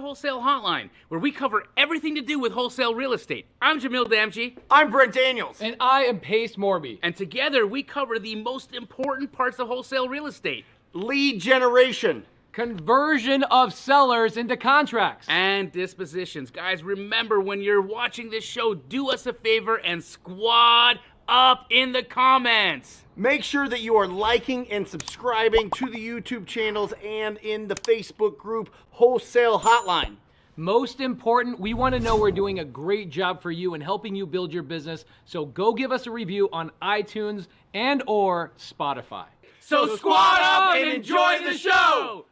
Wholesale Hotline, where we cover everything to do with wholesale real estate. I'm Jamil Damji. I'm Brent Daniels. And I am Pace Morby. And together we cover the most important parts of wholesale real estate. Lead generation. Conversion of sellers into contracts. And dispositions. Guys, remember when you're watching this show, do us a favor and squad up in the comments. Make sure that you are liking and subscribing to the YouTube channels and in the Facebook group Wholesale Hotline. Most important, we want to know we're doing a great job for you and helping you build your business. So go give us a review on iTunes and or Spotify. So squad up and enjoy the show.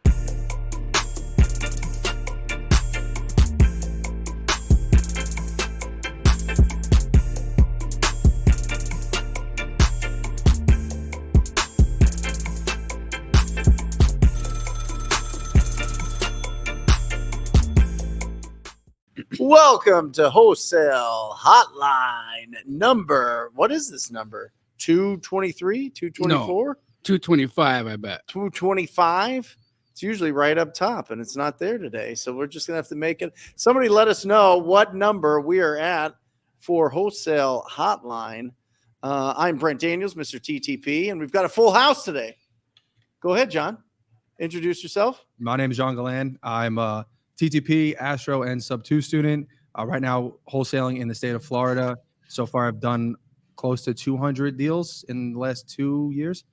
Welcome to Wholesale Hotline number, what is this number? 223, 224? No, 225, I bet. 225? It's usually right up top, and it's not there today. So we're just going to have to make it. Somebody let us know what number we are at for Wholesale Hotline. I'm Brent Daniels, Mr. TTP, and we've got a full house today. Go ahead, John. Introduce yourself. My name is John Galan. I'm a TTP, Astro, and Subto student. Right now, wholesaling in the state of Florida. So far, I've done close to 200 deals in the last 2 years.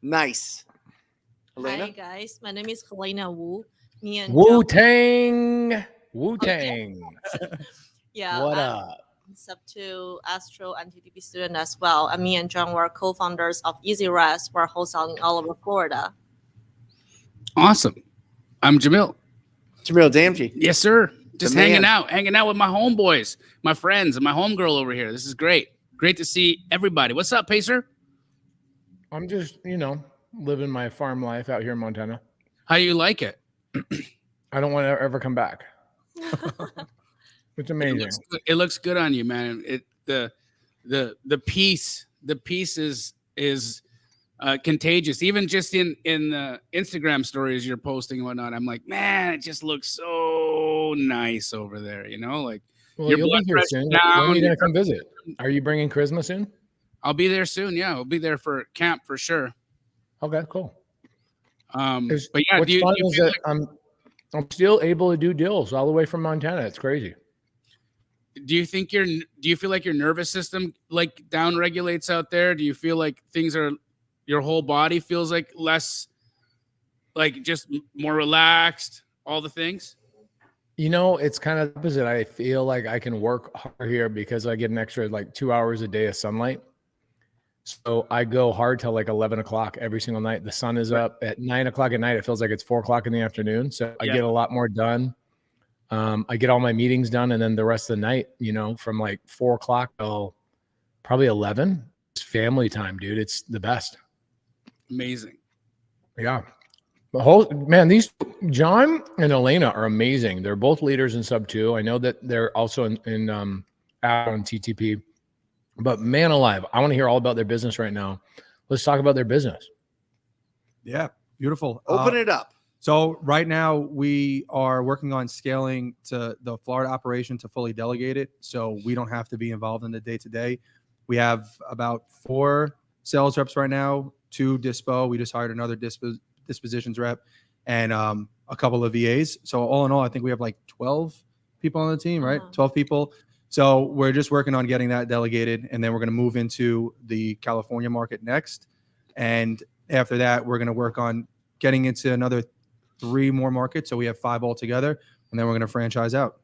Nice. Elena? Hi, guys. My name is Helena Wu. Me and Wu-Tang. Wu-Tang. Yeah, What I'm up? Subto, Astro, and TTP student as well. And me and John were co-founders of Easy Rest. We're wholesaling all over Florida. Awesome. I'm Jamil. Jamil Damji. Yes, sir. Just The man. hanging out with my homeboys, my friends, and my homegirl over here. This is great. Great to see everybody. What's up, Pacer? I'm just, living my farm life out here in Montana. How do you like it? I don't want to ever come back. It's amazing. It looks good on you, man. The peace is contagious. Even just in the Instagram stories you're posting and whatnot, I'm like, man, it just looks so nice over there. Like Well, your you'll blood be here pressure soon. down. When are you going to come visit? Are you bringing charisma soon? I'll be there soon. Yeah, I'll be there for camp for sure. Okay, cool. But yeah, What's do you fun feel is that like, I'm still able to do deals all the way from Montana. It's crazy. do you feel like your nervous system like down regulates out there? Do you feel like your whole body feels like less, like just more relaxed, all the things? It's kind of the opposite. I feel like I can work hard here because I get an extra 2 hours a day of sunlight. So I go hard till 11 o'clock every single night. The sun is up at 9 o'clock at night. It feels like it's 4 o'clock in the afternoon. So I get a lot more done. I get all my meetings done. And then the rest of the night, from 4 o'clock till probably 11, it's family time, dude. It's the best. Amazing. Yeah. These John and Elena are amazing. They're both leaders in Subto. I know that they're also in on TTP. But man alive, I want to hear all about their business right now. Let's talk about their business. Yeah, beautiful. Open it up. So right now we are working on scaling to the Florida operation to fully delegate it. So we don't have to be involved in the day-to-day. We have about 4 sales reps right now, 2 dispo. We just hired another dispositions rep and a couple of VAs. So all in all, I think we have 12 people on the team, right? 12 people. So we're just working on getting that delegated, and then we're going to move into the California market next. And after that, we're going to work on getting into another 3 more markets. So we have 5 altogether, and then we're going to franchise out.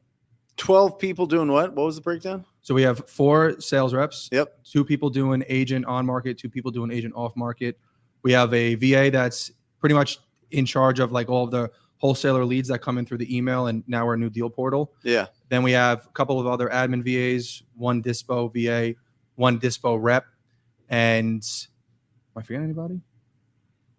12 people doing what? What was the breakdown? So we have 4 sales reps. Yep. 2 people doing agent on market, 2 people doing agent off market. We have a VA that's pretty much in charge of all of the wholesaler leads that come in through the email, and now we're a new deal portal. Yeah. Then we have a couple of other admin VAs, 1 dispo VA, 1 dispo rep, and am I forgetting anybody?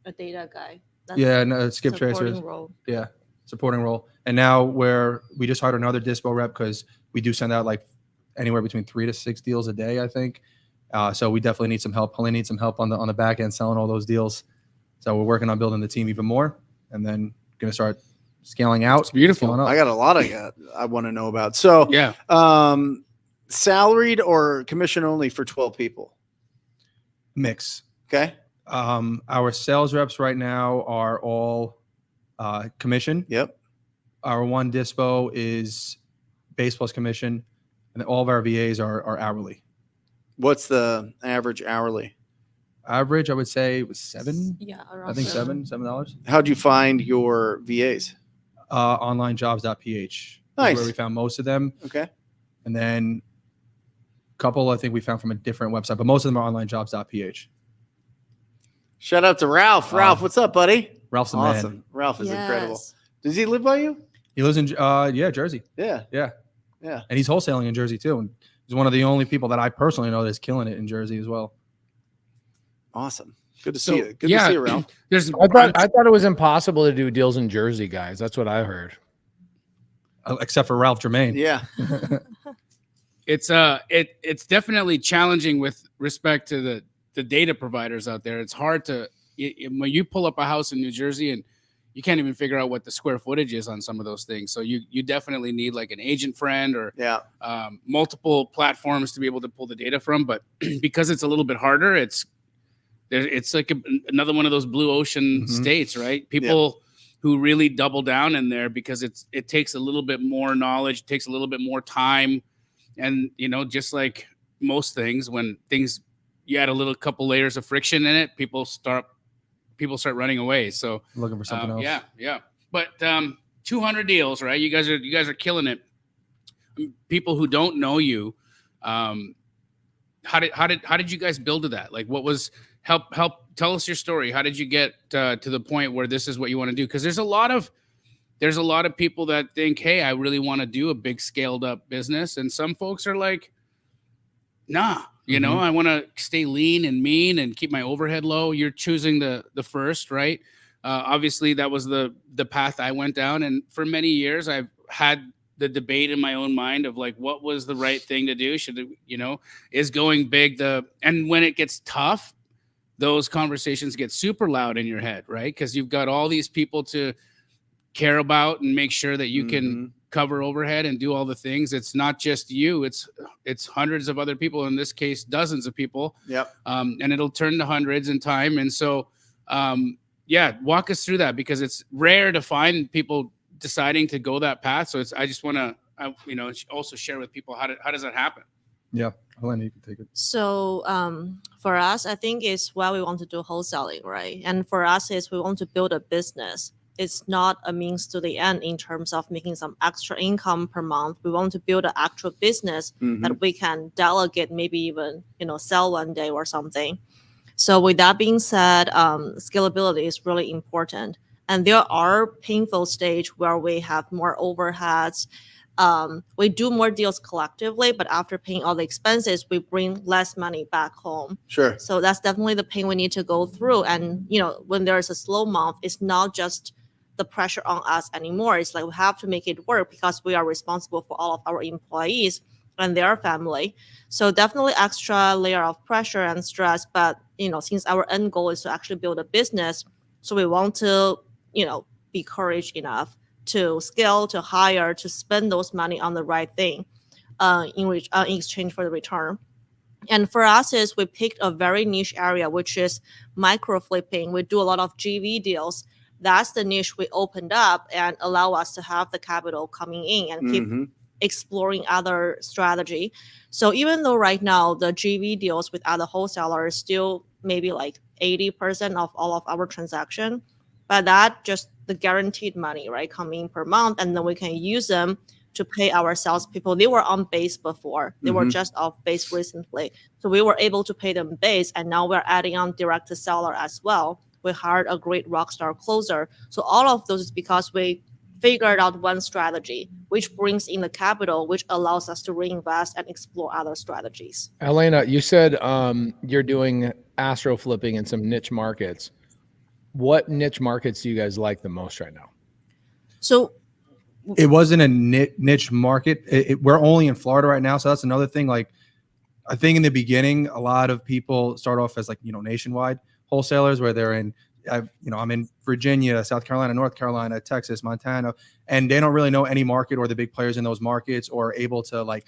A data guy. That's No, skip supporting tracers. role. Yeah, supporting role. And now we just hired another dispo rep because we do send out anywhere between 3 to 6 deals a day, I think. So we definitely need some help. Helene needs some help on the back end selling all those deals. So we're working on building the team even more, and then going to start scaling out. It's beautiful. scaling up. I got a lot I want to know about. So, Yeah. salaried or commission only for 12 people? Mix. Okay. Our sales reps right now are all commission. Yep. Our one dispo is base plus commission, and then all of our VAs are hourly. What's the average hourly? Average, I would say, was $7. Yeah, around I think seven. $7. How'd you find your VAs? Onlinejobs.ph. Nice. Where we found most of them. Okay. And then a couple I think we found from a different website, but most of them are onlinejobs.ph. Shout out to Ralph. Ralph, what's up, buddy? Ralph's the Awesome. man. Ralph is incredible. Yes. Does he live by you? He lives in Jersey. Yeah. Yeah. Yeah. And he's wholesaling in Jersey too. And he's one of the only people that I personally know that's killing it in Jersey as well. Awesome. Good to So, see you. Good yeah, to see you, Ralph. There's I thought it was impossible to do deals in Jersey, guys. That's what I heard. Except for Ralph Germain. Yeah. it's definitely challenging with respect to the data providers out there. It's hard to when you pull up a house in New Jersey and you can't even figure out what the square footage is on some of those things. So you definitely need like an agent friend or Yeah. multiple platforms to be able to pull the data from. But because it's a little bit harder, it's like another one of those blue ocean states, right? People who really double down in there because it takes a little bit more knowledge, it takes a little bit more time. And, just like most things, when you add a couple layers of friction in it, people start running away. So Looking for something else. Yeah. But 200 deals, right? You guys are killing it. People who don't know you, how did you guys build to that? Like, what was help tell us your story. How did you get to the point where this is what you want to do? Because there's a lot of people that think, hey, I really want to do a big scaled up business, and some folks are like, nah. I want to stay lean and mean and keep my overhead low. You're choosing the first, right? Obviously, that was the path I went down. And for many years, I've had the debate in my own mind of like, what was the right thing to do? Is going big and when it gets tough, those conversations get super loud in your head, right? Because you've got all these people to care about and make sure that you can cover overhead and do all the things. It's not just you, it's hundreds of other people, in this case dozens of people. Yep. And it'll turn to hundreds in time. And so walk us through that, because it's rare to find people deciding to go that path. So I just want to also share with people how does that happen? Yeah, Helena, you can take it. So for us, I think it's why we want to do wholesaling, right? And for us, is we want to build a business. It's not a means to the end in terms of making some extra income per month. We want to build an actual business that we can delegate, maybe even sell one day or something. So with that being said, scalability is really important. And there are painful stage where we have more overheads. We do more deals collectively, but after paying all the expenses, we bring less money back home. Sure. So that's definitely the pain we need to go through. And, when there's a slow month, it's not just the pressure on us anymore. It's like we have to make it work because we are responsible for all of our employees and their family. So definitely extra layer of pressure and stress. But, since our end goal is to actually build a business, so we want to, be courage enough to scale, to hire, to spend those money on the right thing in exchange for the return. And for us is we picked a very niche area, which is micro flipping. We do a lot of GV deals. That's the niche we opened up and allow us to have the capital coming in and keep exploring other strategy. So even though right now the GV deals with other wholesalers still maybe like 80% of all of our transaction, but that just the guaranteed money, right, coming per month, and then we can use them to pay our salespeople. They were on base before. They were just off base recently. So we were able to pay them base, and now we're adding on direct to seller as well. We hired a great rockstar closer. So all of those is because we figured out one strategy, which brings in the capital, which allows us to reinvest and explore other strategies. Elena, you said you're doing Astro Flipping in some niche markets. What niche markets do you guys like the most right now? So it wasn't a niche market. We're only in Florida right now. So that's another thing. Like, I think in the beginning, a lot of people start off as nationwide wholesalers where they're in I'm in Virginia, South Carolina, North Carolina, Texas, Montana, and they don't really know any market or the big players in those markets or able to like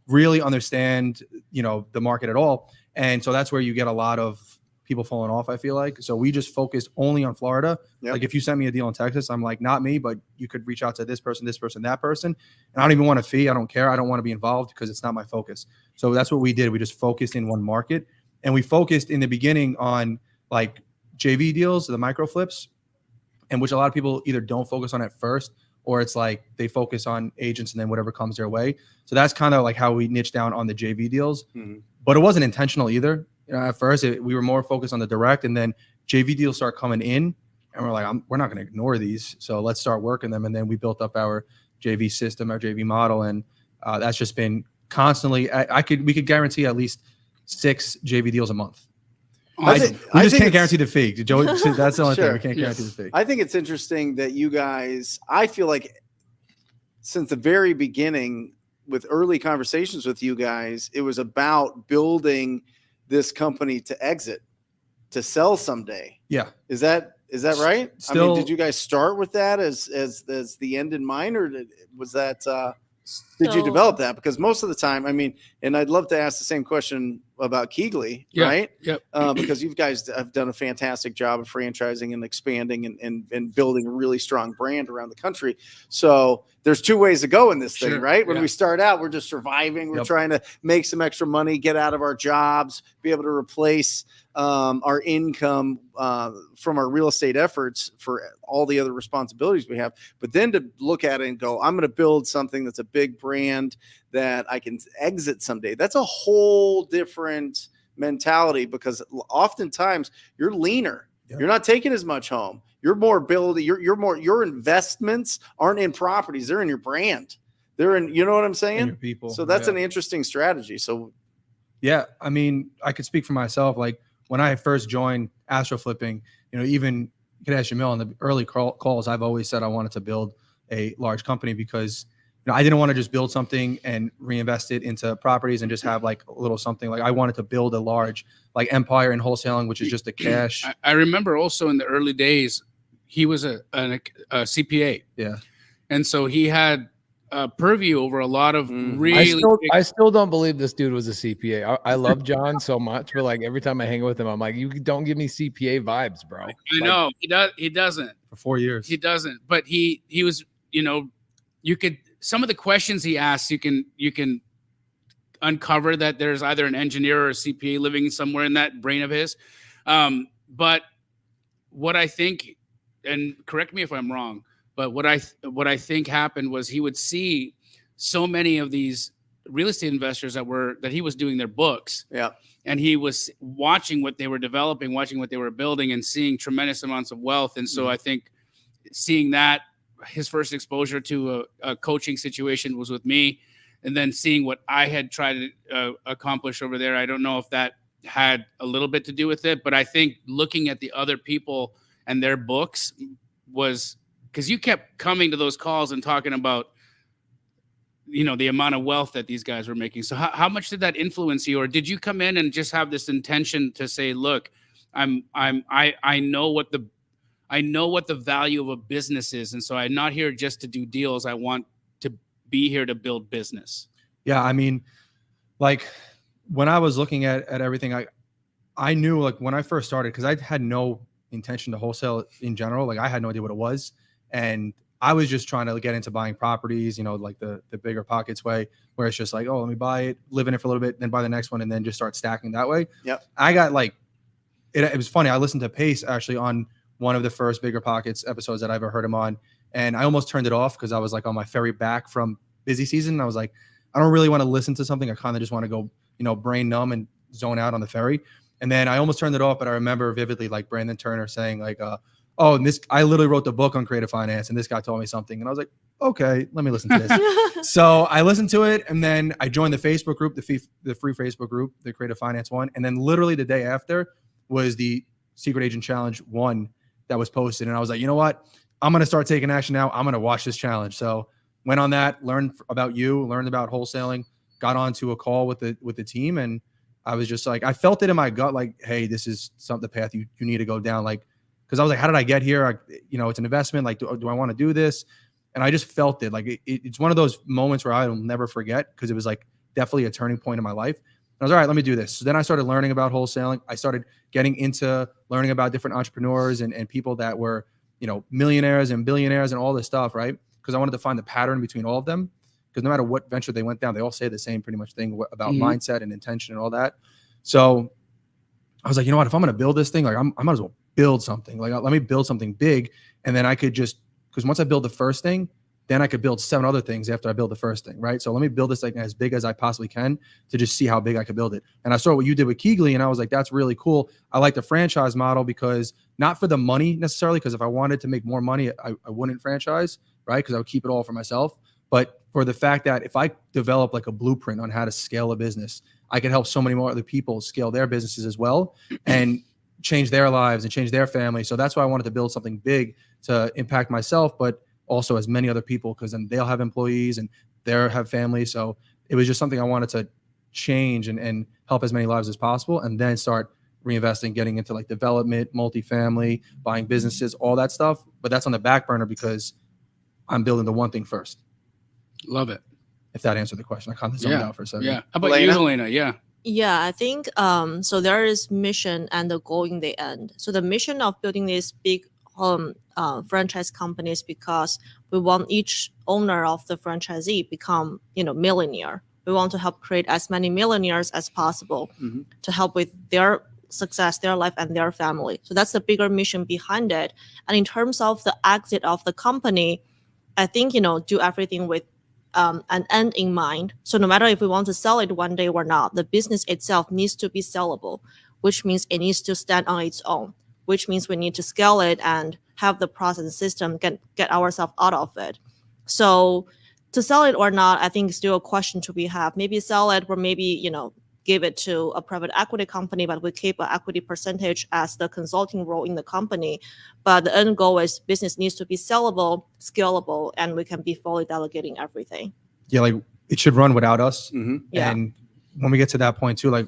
really understand, the market at all. And so that's where you get a lot of people falling off, I feel like. So we just focused only on Florida. Yep. Like if you sent me a deal in Texas, I'm like, not me, but you could reach out to this person, that person. And I don't even want a fee. I don't care. I don't want to be involved because it's not my focus. So that's what we did. We just focused in one market, and we focused in the beginning on like JV deals, the micro flips, and which a lot of people either don't focus on at first, or it's like they focus on agents and then whatever comes their way. So that's kind of like how we niche down on the JV deals, but it wasn't intentional either. At first we were more focused on the direct, and then JV deals start coming in and we're like, we're not going to ignore these. So let's start working them. And then we built up our JV system, our JV model. And that's just been constantly, we could guarantee at least 6 JV deals a month. We just can't guarantee the fee. Joe, that's the only thing. We can't guarantee the fee. I think it's interesting that you guys, I feel like since the very beginning with early conversations with you guys, it was about building this company to exit, to sell someday. Yeah. Is that right? Still, did you guys start with that as the end in mind, or was that, did you develop that? Because most of the time, and I'd love to ask the same question about Keegley, right? Yep. Because you guys have done a fantastic job of franchising and expanding and building a really strong brand around the country. So there's 2 ways to go in this thing, right? When we start out, we're just surviving. We're trying to make some extra money, get out of our jobs, be able to replace our income from our real estate efforts for all the other responsibilities we have. But then to look at it and go, I'm going to build something that's a big brand that I can exit someday. That's a whole different mentality, because oftentimes you're leaner. You're not taking as much home. You're more building. Your investments aren't in properties. They're in your brand. They're in, you know what I'm saying? Your people. So that's an interesting strategy. So yeah, I could speak for myself. Like when I first joined Astro Flipping, even you could ask Jamil on the early calls, I've always said I wanted to build a large company because I didn't want to just build something and reinvest it into properties and just have like a little something. Like I wanted to build a large like empire in wholesaling, which is just a cash. I remember also in the early days, he was a CPA. Yeah. And so he had purview over a lot of really. I still don't believe this dude was a CPA. I love John so much, but like every time I hang with him, I'm like, you don't give me CPA vibes, bro. I know he doesn't For 4 years. He doesn't, but he was, you could, some of the questions he asks, you can uncover that there's either an engineer or a CPA living somewhere in that brain of his. But what I think, and correct me if I'm wrong, but what I think happened was he would see so many of these real estate investors that he was doing their books. Yeah. And he was watching what they were developing, watching what they were building, and seeing tremendous amounts of wealth. And so I think seeing that, his first exposure to a coaching situation was with me, and then seeing what I had tried to accomplish over there. I don't know if that had a little bit to do with it, but I think looking at the other people and their books was, because you kept coming to those calls and talking about, the amount of wealth that these guys were making. So how much did that influence you, or did you come in and just have this intention to say, look, I know what the value of a business is. And so I'm not here just to do deals. I want to be here to build business. Yeah. Like when I was looking at everything, I knew like when I first started, cause I had no intention to wholesale in general. Like I had no idea what it was. And I was just trying to get into buying properties, like the bigger pockets way, where it's just like, oh, let me buy it, live in it for a little bit, then buy the next one, and then just start stacking that way. Yep. I got like, it was funny. I listened to Pace actually on one of the first Bigger Pockets episodes that I ever heard him on. And I almost turned it off because I was like on my ferry back from busy season. And I was like, I don't really want to listen to something. I kind of just want to go, brain numb and zone out on the ferry. And then I almost turned it off, but I remember vividly like Brandon Turner saying like, and I literally wrote the book on creative finance, and this guy told me something. And I was like, okay, let me listen to this. So I listened to it, and then I joined the Facebook group, the free Facebook group, the creative finance one. And then literally the day after was the Secret Agent Challenge 1 that was posted. And I was like, you know what? I'm going to start taking action now. I'm going to watch this challenge. So went on that, learned about you, learned about wholesaling, got onto a call with the team. And I was just like, I felt it in my gut, like, hey, this is the path you need to go down. Like, because I was like, how did I get here? It's an investment. Like, do I want to do this? And I just felt it. Like it's one of those moments where I'll never forget, because it was like definitely a turning point in my life. I was all right, let me do this. So then I started learning about wholesaling. I started getting into learning about different entrepreneurs and people that were, millionaires and billionaires and all this stuff, right? Because I wanted to find the pattern between all of them. Because no matter what venture they went down, they all say the same pretty much thing about mindset and intention and all that. So I was like, you know what? If I'm going to build this thing, like I might as well build something. Like let me build something big, and then I could because once I build the first thing, then I could build 7 other things after I build the first thing, right? So let me build this like as big as I possibly can to just see how big I could build it. And I saw what you did with Keighley, and I was like, that's really cool. I like the franchise model, because not for the money necessarily, because if I wanted to make more money, I wouldn't franchise, right? Because I would keep it all for myself. But for the fact that if I develop like a blueprint on how to scale a business, I could help so many more other people scale their businesses as well and change their lives and change their family. So that's why I wanted to build something big to impact myself, but also as many other people, because then they'll have employees and they'll have families. So it was just something I wanted to change and help as many lives as possible, and then start reinvesting, getting into like development, multifamily, buying businesses, all that stuff. But that's on the back burner because I'm building the one thing first. Love it. If that answered the question. I kind of zoned out for a second. Yeah. How about you, Helena? Yeah. Yeah, I think so there is mission and the goal in the end. So the mission of building these big franchise companies, because we want each owner of the franchisee become, millionaire. We want to help create as many millionaires as possible to help with their success, their life, and their family. So that's the bigger mission behind it. And in terms of the exit of the company, I think, do everything with an end in mind. So no matter if we want to sell it one day or not, the business itself needs to be sellable, which means it needs to stand on its own, which means we need to scale it and have the process and system get ourselves out of it. So to sell it or not, I think is still a question to be had. Maybe sell it, or maybe, give it to a private equity company, but we keep an equity percentage as the consulting role in the company. But the end goal is business needs to be sellable, scalable, and we can be fully delegating everything. Yeah, like it should run without us. Yeah. And when we get to that point too, like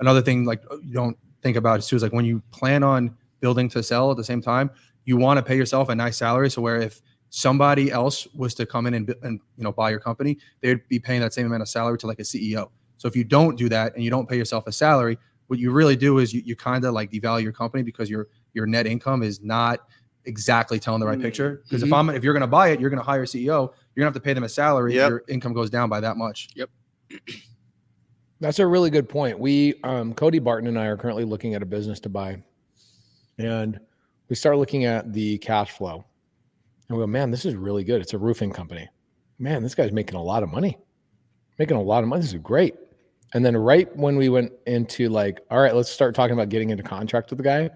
another thing like you don't think about it too is like when you plan on building to sell at the same time, you want to pay yourself a nice salary. So where if somebody else was to come in and buy your company, they'd be paying that same amount of salary to like a CEO. So if you don't do that and you don't pay yourself a salary, what you really do is you kind of like devalue your company, because your net income is not exactly telling the right picture. Because if you're going to buy it, you're going to hire a CEO, you're going to have to pay them a salary. Yep. Your income goes down by that much. Yep. That's a really good point. We, Cody Barton and I are currently looking at a business to buy, and we start looking at the cash flow, and we go, man, this is really good. It's a roofing company. Man, this guy's making a lot of money. This is great. And then right when we went into like, all right, let's start talking about getting into contract with the guy.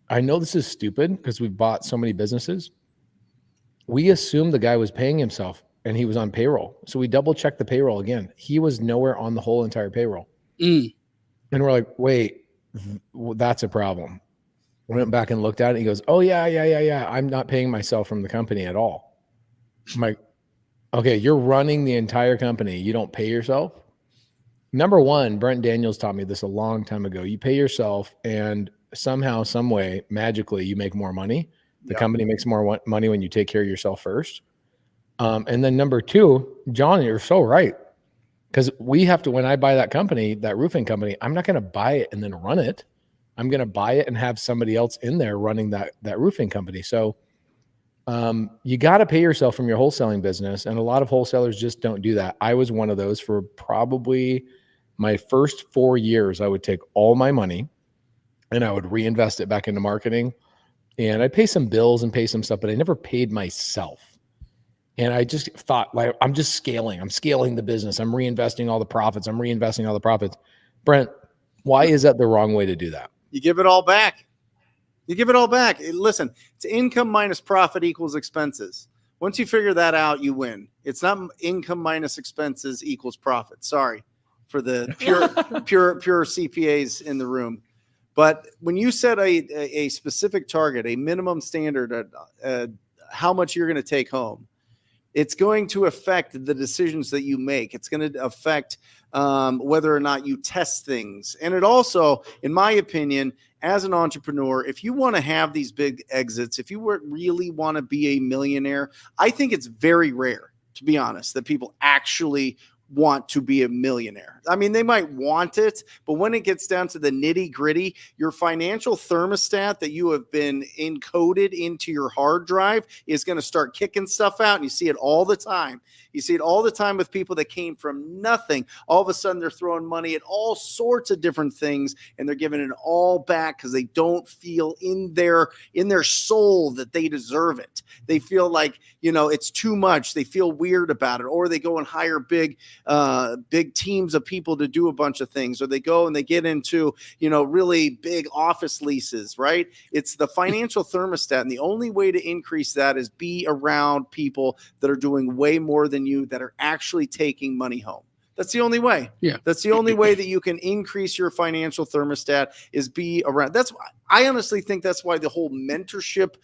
I know this is stupid because we've bought so many businesses. We assumed the guy was paying himself and he was on payroll. So we double checked the payroll again. He was nowhere on the whole entire payroll. And we're like, wait, that's a problem. We went back and looked at it. And he goes, oh yeah. I'm not paying myself from the company at all. I'm like, okay, you're running the entire company. You don't pay yourself? Number one, Brent Daniels taught me this a long time ago. You pay yourself, and somehow, some way, magically, you make more money. The company makes more money when you take care of yourself first. And then number two, John, you're so right. Because we have to, when I buy that company, that roofing company, I'm not going to buy it and then run it. I'm going to buy it and have somebody else in there running that roofing company. So you got to pay yourself from your wholesaling business. And a lot of wholesalers just don't do that. I was one of those for probably my first 4 years. I would take all my money and I would reinvest it back into marketing, and I'd pay some bills and pay some stuff, but I never paid myself. And I just thought, like, I'm just scaling. I'm scaling the business. I'm reinvesting all the profits. Brent, why is that the wrong way to do that? You give it all back. Listen, it's income minus profit equals expenses. Once you figure that out, you win. It's not income minus expenses equals profit. Sorry for the pure CPAs in the room. But when you set a specific target, a minimum standard, how much you're going to take home, It's going to affect the decisions that you make. It's going to affect whether or not you test things. And it also, in my opinion, as an entrepreneur, if you want to have these big exits, if you really want to be a millionaire, I think it's very rare, to be honest, that people actually want to be a millionaire. I mean, they might want it, but when it gets down to the nitty gritty, your financial thermostat that you have been encoded into your hard drive is going to start kicking stuff out. And you see it all the time. You see it all the time with people that came from nothing. All of a sudden they're throwing money at all sorts of different things, and they're giving it all back because they don't feel in their soul that they deserve it. They feel like, it's too much. They feel weird about it, or they go and hire big teams of people to do a bunch of things, or they go and they get into, really big office leases, right? It's the financial thermostat. And the only way to increase that is be around people that are doing way more than you, that are actually taking money home. That's the only way. Yeah. That's the only way that you can increase your financial thermostat, is be around. That's why I honestly think that's why the whole mentorship,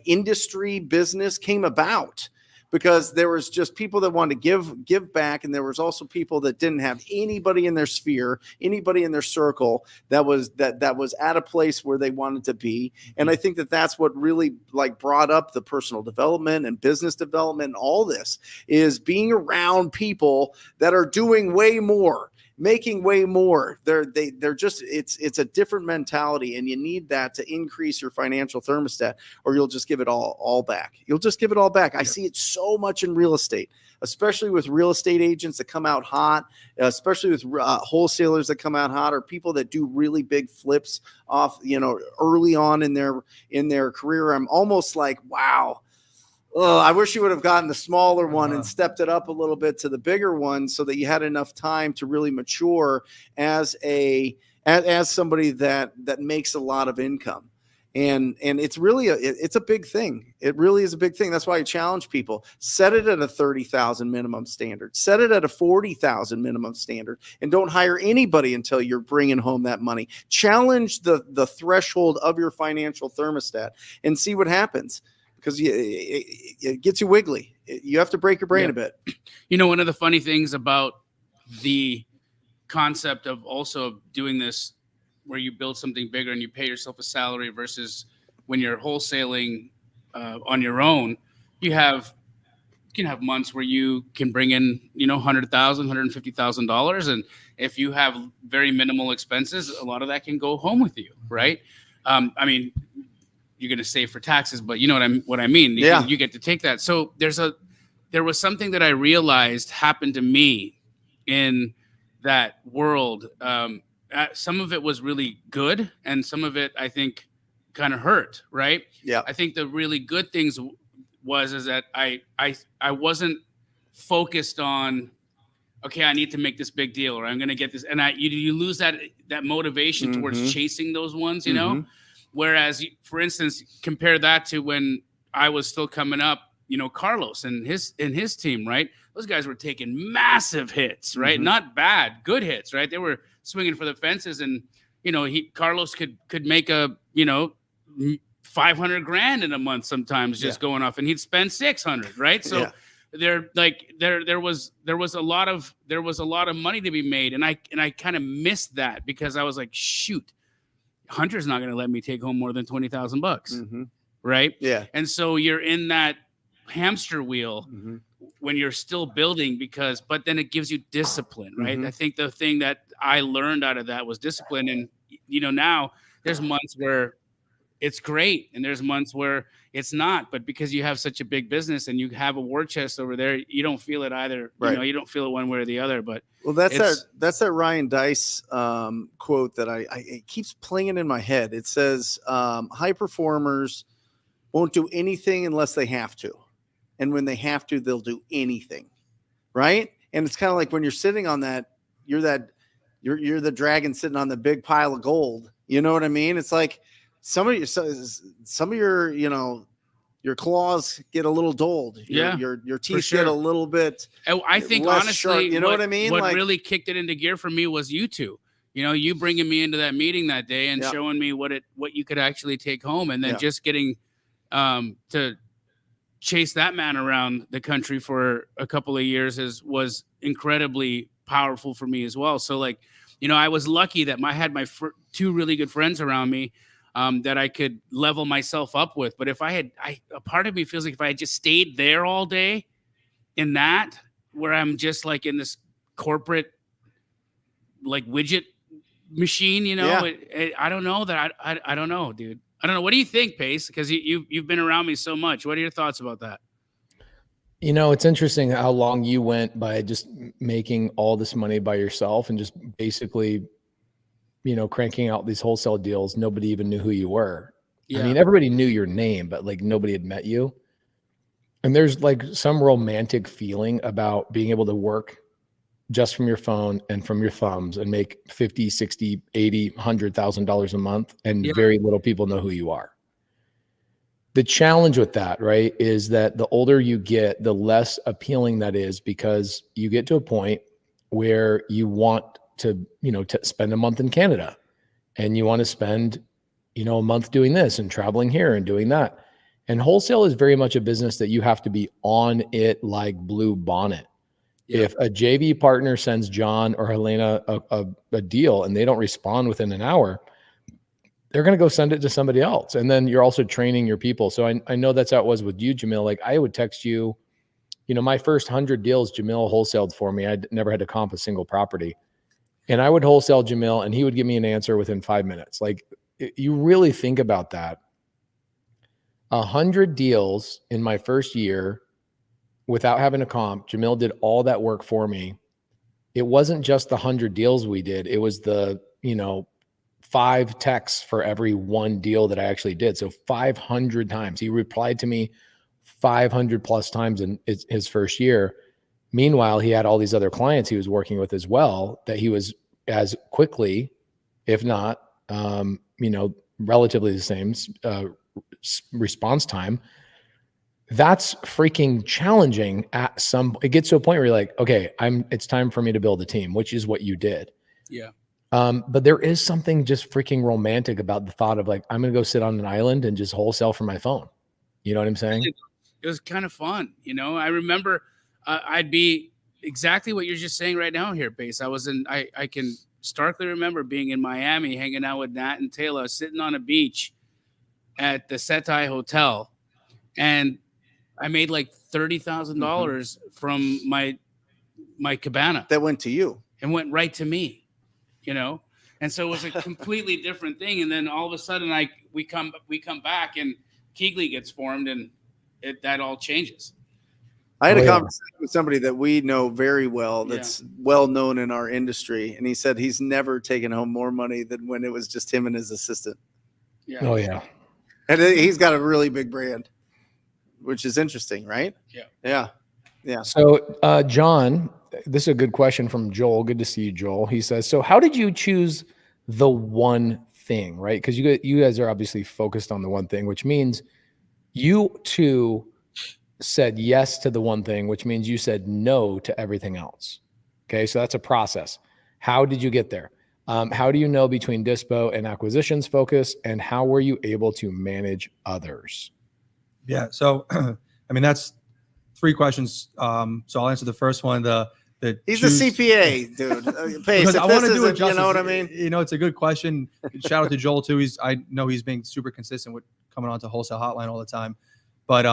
industry business came about, because there was just people that wanted to give back. And there was also people that didn't have anybody in their sphere, anybody in their circle that was at a place where they wanted to be. And I think that that's what really brought up the personal development and business development and all this, is being around people that are doing way more, making way more. They're just, it's a different mentality, and you need that to increase your financial thermostat, or you'll just give it all back. You'll just give it all back. I see it so much in real estate, especially with real estate agents that come out hot, especially with wholesalers that come out hot, or people that do really big flips off, early on in their career. I'm almost like, wow. Oh, I wish you would have gotten the smaller one and stepped it up a little bit to the bigger one, so that you had enough time to really mature as somebody that makes a lot of income. And it's really it's a big thing. It really is a big thing. That's why I challenge people. Set it at a 30,000 minimum standard. Set it at a 40,000 minimum standard, and don't hire anybody until you're bringing home that money. Challenge the threshold of your financial thermostat and see what happens. Because it gets you wiggly. You have to break your brain a bit. One of the funny things about the concept of also doing this, where you build something bigger and you pay yourself a salary, versus when you're wholesaling on your own, you can have months where you can bring in, $100,000, $150,000. And if you have very minimal expenses, a lot of that can go home with you, right? You're going to save for taxes, but you know what I mean? You get to take that. So there was something that I realized happened to me in that world. Some of it was really good, and some of it, I think, kind of hurt, right? Yeah. I think the really good things is that I wasn't focused on, okay, I need to make this big deal, or I'm going to get this. And you lose that motivation towards chasing those ones, Whereas, for instance, compare that to when I was still coming up, Carlos and his team, right? Those guys were taking massive hits, right? Not bad, good hits, right? They were swinging for the fences, and Carlos could make a $500,000 in a month sometimes, just going off, and he'd spend 600, right? So there was a lot of money to be made, and I kind of missed that, because I was like, shoot, Hunter's not going to let me take home more than $20,000, right? Yeah. And so you're in that hamster wheel when you're still building, but then it gives you discipline, right? I think the thing that I learned out of that was discipline. And, now there's months where it's great, and there's months where it's not, but because you have such a big business and you have a war chest over there, you don't feel it either. Right. You don't feel it one way or the other, but that's that Ryan Dice quote that it keeps playing in my head. It says, high performers won't do anything unless they have to. And when they have to, they'll do anything. Right. And it's kind of like when you're sitting on that, you're the dragon sitting on the big pile of gold. You know what I mean? It's like some of your, your claws get a little dulled. Your teeth get a little bit. I think less honestly, sharp, you know what I mean? What really kicked it into gear for me was you two. You bringing me into that meeting that day and showing me what you could actually take home, and then just getting to chase that man around the country for a couple of years was incredibly powerful for me as well. So like, I was lucky that I had my two really good friends around me that I could level myself up with. But if a part of me feels like if I had just stayed there all day in that, where I'm just like in this corporate like widget machine, I don't know that I don't know, dude. I don't know. What do you think, Pace? Because you've been around me so much. What are your thoughts about that? It's interesting how long you went by just making all this money by yourself and just basically, cranking out these wholesale deals. Nobody even knew who you were. Yeah. I mean, everybody knew your name, but like nobody had met you. And there's like some romantic feeling about being able to work just from your phone and from your thumbs and make 50, 60, 80, $100,000 a month. And very little people know who you are. The challenge with that, right, is that the older you get, the less appealing that is, because you get to a point where you want to, to spend a month in Canada and you want to spend, a month doing this and traveling here and doing that. And wholesale is very much a business that you have to be on it like blue bonnet. Yeah. If a JV partner sends John or Helena a deal and they don't respond within an hour, they're going to go send it to somebody else. And then you're also training your people. So I know that's how it was with you, Jamil. Like I would text you, my first 100 deals, Jamil wholesaled for me. I never had to comp a single property. And I would wholesale Jamil and he would give me an answer within 5 minutes. Like you really think about that. 100 deals in my first year without having a comp. Jamil did all that work for me. It wasn't just the 100 deals we did. It was the, 5 texts for every one deal that I actually did. So 500 times. He replied to me 500 plus times in his first year. Meanwhile, he had all these other clients he was working with as well that he was as quickly, if not, relatively the same response time. That's freaking challenging it gets to a point where you're like, okay, it's time for me to build a team, which is what you did. Yeah. But there is something just freaking romantic about the thought of like, I'm going to go sit on an island and just wholesale from my phone. You know what I'm saying? It was kind of fun. I remember I'd be exactly what you're just saying right now here, Pace. I can starkly remember being in Miami, hanging out with Nat and Taylor, sitting on a beach at the Setai Hotel. And I made like $30,000 from my cabana. That went to you. And went right to me. And so it was a completely different thing. And then all of a sudden we come back and Keegley gets formed and that all changes. I had a conversation with somebody that we know very well that's well known in our industry. And he said he's never taken home more money than when it was just him and his assistant. Yeah. Oh yeah. And he's got a really big brand, which is interesting, right? Yeah. Yeah. Yeah. So John, this is a good question from Joel. Good to see you, Joel. He says, so how did you choose the one thing, right? Because you guys are obviously focused on the one thing, which means you too said yes to the one thing, which means you said no to everything else. Okay, so that's a process. How did you get there? How do you know between dispo and acquisitions focus, and how were you able to manage others? Yeah, so that's 3 questions. So I'll answer the first one. He's a CPA, dude. Pace, I want to do it justice. You know what I mean? It's a good question. Shout out to Joel too. I know he's being super consistent with coming on to Wholesale Hotline all the time. But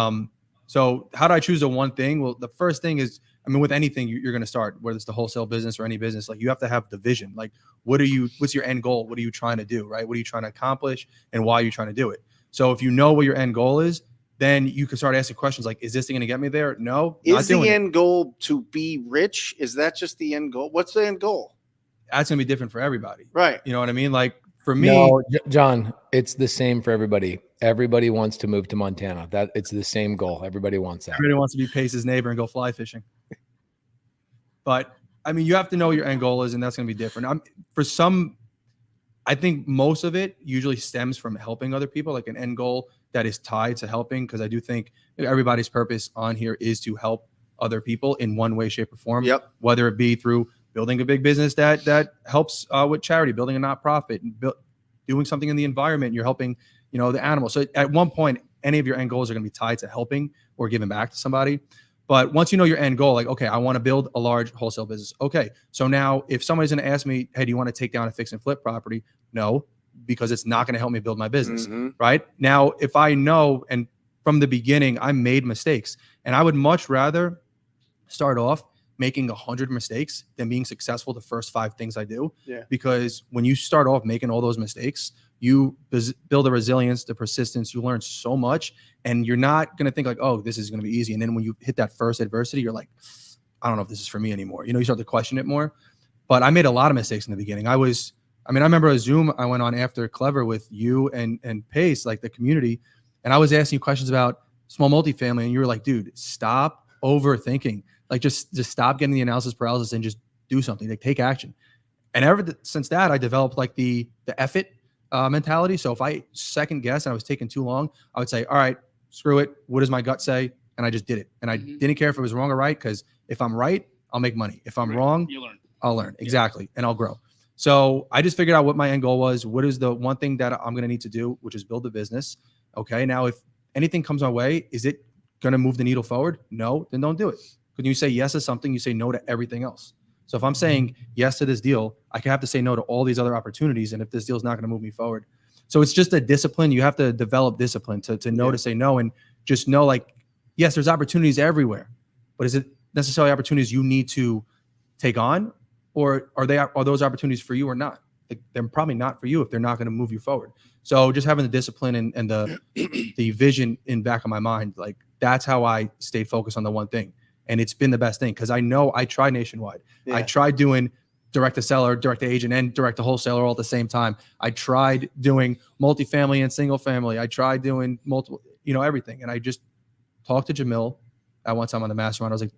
so how do I choose the one thing? Well, the first thing is, with anything you're going to start, whether it's the wholesale business or any business, like you have to have the vision. Like, what's your end goal? What are you trying to do? Right? What are you trying to accomplish, and why are you trying to do it? So if you know what your end goal is, then you can start asking questions like, is this thing going to get me there? No. Is the end goal to be rich? Is that just the end goal? What's the end goal? That's going to be different for everybody. Right. You know what I mean? Like for me. No, John, it's the same for everybody. Everybody wants to move to Montana. It's the same goal. Everybody wants that. Everybody wants to be Pace's neighbor and go fly fishing. But you have to know what your end goal is, and that's going to be different. I think most of it usually stems from helping other people, like an end goal that is tied to helping, because I do think everybody's purpose on here is to help other people in one way, shape, or form. Yep. Whether it be through building a big business that helps with charity, building a nonprofit, and doing something in the environment. You're helping, the animals. So at one point, any of your end goals are going to be tied to helping or giving back to somebody. But once you know your end goal, like, okay, I want to build a large wholesale business. Okay, so now if somebody's going to ask me, hey, do you want to take down a fix and flip property? No, because it's not going to help me build my business, right? Now, if I know, and from the beginning, I made mistakes, and I would much rather start off making 100 mistakes than being successful the first 5 things I do. Yeah. Because when you start off making all those mistakes, you build the resilience, the persistence, you learn so much, and you're not going to think like, oh, this is going to be easy. And then when you hit that first adversity, you're like, I don't know if this is for me anymore. You know, you start to question it more. But I made a lot of mistakes in the beginning. I remember a Zoom I went on after Clever with you and Pace, like the community. And I was asking you questions about small multifamily. And you were like, dude, stop overthinking. Like just stop getting the analysis paralysis and just do something. Like take action. And since that, I developed like the effort mentality. So if I second guess and I was taking too long, I would say, all right, screw it. What does my gut say? And I just did it. And I didn't care if it was wrong or right, because if I'm right, I'll make money. If I'm wrong, you learn. I'll learn. Exactly. And I'll grow. So I just figured out what my end goal was. What is the one thing that I'm going to need to do, which is build a business. Okay. Now, if anything comes my way, is it going to move the needle forward? No, then don't do it. When you say yes to something, you say no to everything else. So if I'm saying yes to this deal, I can have to say no to all these other opportunities. And if this deal is not going to move me forward. So it's just a discipline. You have to develop discipline to know to say no, and just know, like, yes, there's opportunities everywhere, but is it necessarily opportunities you need to take on, or are those opportunities for you or not? Like, they're probably not for you if they're not going to move you forward. So just having the discipline and the vision in back of my mind, like that's how I stayed focused on the one thing. And it's been the best thing, because I know I tried nationwide. I tried doing direct to seller, direct to agent, and direct to wholesaler all at the same time. I tried doing multifamily and single family. I tried doing multiple, everything. And I just talked to Jamil at one time on the mastermind. I was like,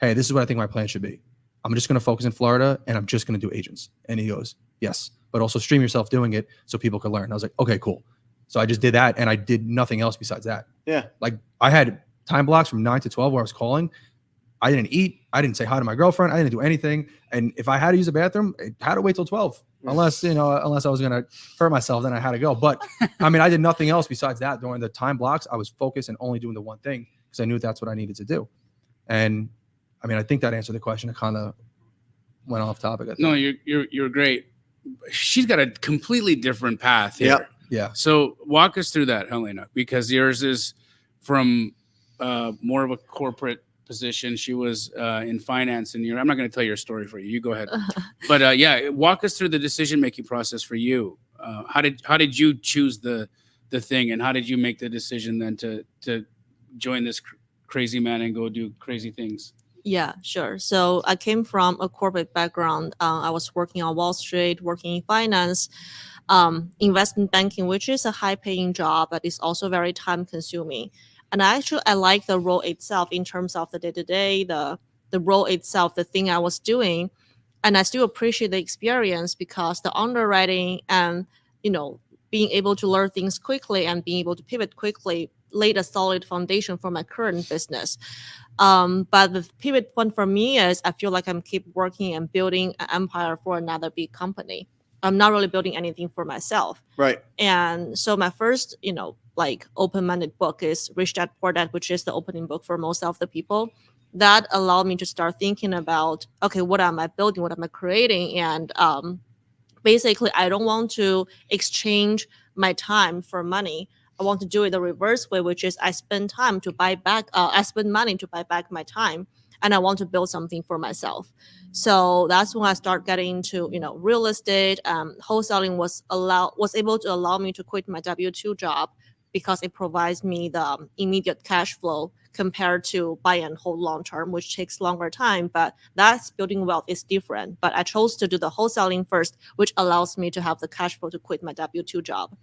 hey, this is what I think my plan should be. I'm just going to focus in Florida, and I'm just going to do agents. And he goes, yes, but also stream yourself doing it so people can learn. And I was like, okay, cool. So I just did that, and I did nothing else besides that. Yeah. Like I had time blocks from 9 to 12 where I was calling. I didn't eat. I didn't say hi to my girlfriend. I didn't do anything. And if I had to use a bathroom, I had to wait till 12, unless I was going to hurt myself, then I had to go. But I did nothing else besides that. During the time blocks, I was focused and only doing the one thing, because I knew that's what I needed to do. And I think that answered the question. It kind of went off topic. I think. No, you're great. She's got a completely different path here. Yep. Yeah. So walk us through that, Helena, because yours is from more of a corporate position. She was in finance, and I'm not going to tell your story for you. You go ahead. But walk us through the decision-making process for you. How did you choose the thing, and how did you make the decision then to join this crazy man and go do crazy things? Yeah, sure. So I came from a corporate background. I was working on Wall Street, working in finance, investment banking, which is a high-paying job, but it's also very time-consuming. And I like the role itself in terms of the day-to-day, the role itself, the thing I was doing. And I still appreciate the experience, because the underwriting and, being able to learn things quickly and being able to pivot quickly laid a solid foundation for my current business. But the pivot point for me is I feel like I'm keep working and building an empire for another big company. I'm not really building anything for myself. Right. And so my first, open-minded book is Rich Dad Poor Dad, which is the opening book for most of the people. That allowed me to start thinking about, okay, what am I building? What am I creating? And basically, I don't want to exchange my time for money. I want to do it the reverse way, which is I spend money to buy back my time, and I want to build something for myself. So that's when I start getting into, real estate. Wholesaling was able to allow me to quit my W-2 job, because it provides me the immediate cash flow compared to buy and hold long term, which takes longer time. But that's building wealth is different. But I chose to do the wholesaling first, which allows me to have the cash flow to quit my W-2 job.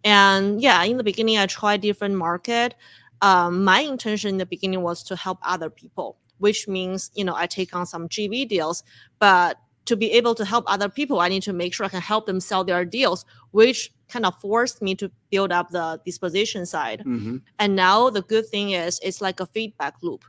And in the beginning, I tried different market. My intention in the beginning was to help other people, which means, I take on some GV deals. But to be able to help other people, I need to make sure I can help them sell their deals, which kind of forced me to build up the disposition side. Mm-hmm. And now the good thing is it's like a feedback loop.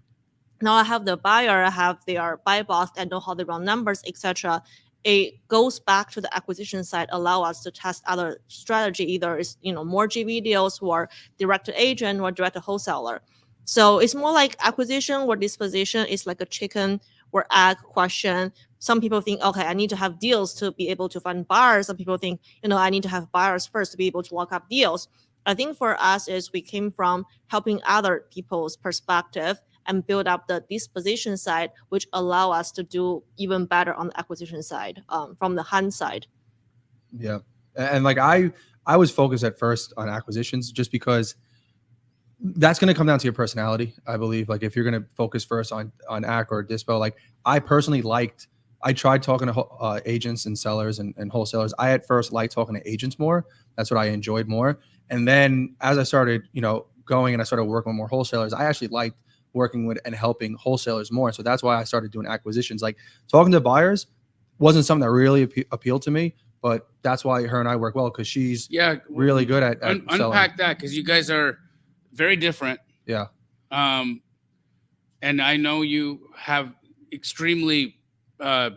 Now I have the buyer, I have their buy box, I know how they run numbers, etc. it goes back to the acquisition side, allow us to test other strategy, either is, more GV deals or direct to agent or direct to wholesaler. So it's more like acquisition or disposition is like a chicken or egg question. Some people think, okay, I need to have deals to be able to find buyers. Some people think, I need to have buyers first to be able to lock up deals. I think for us is we came from helping other people's perspective and build up the disposition side, which allow us to do even better on the acquisition side, from the hunt side. Yeah. And like I was focused at first on acquisitions just because that's going to come down to your personality. I believe like if you're going to focus first on AC or dispo, like I personally I tried talking to agents and sellers and wholesalers. I at first liked talking to agents more. That's what I enjoyed more. And then as I started, going and I started working with more wholesalers, I actually liked working with and helping wholesalers more. So that's why I started doing acquisitions. Like talking to buyers wasn't something that really appealed to me, but that's why her and I work well, because she's really good at selling. Unpack that, because you guys are very different. Yeah. And I know you have extremely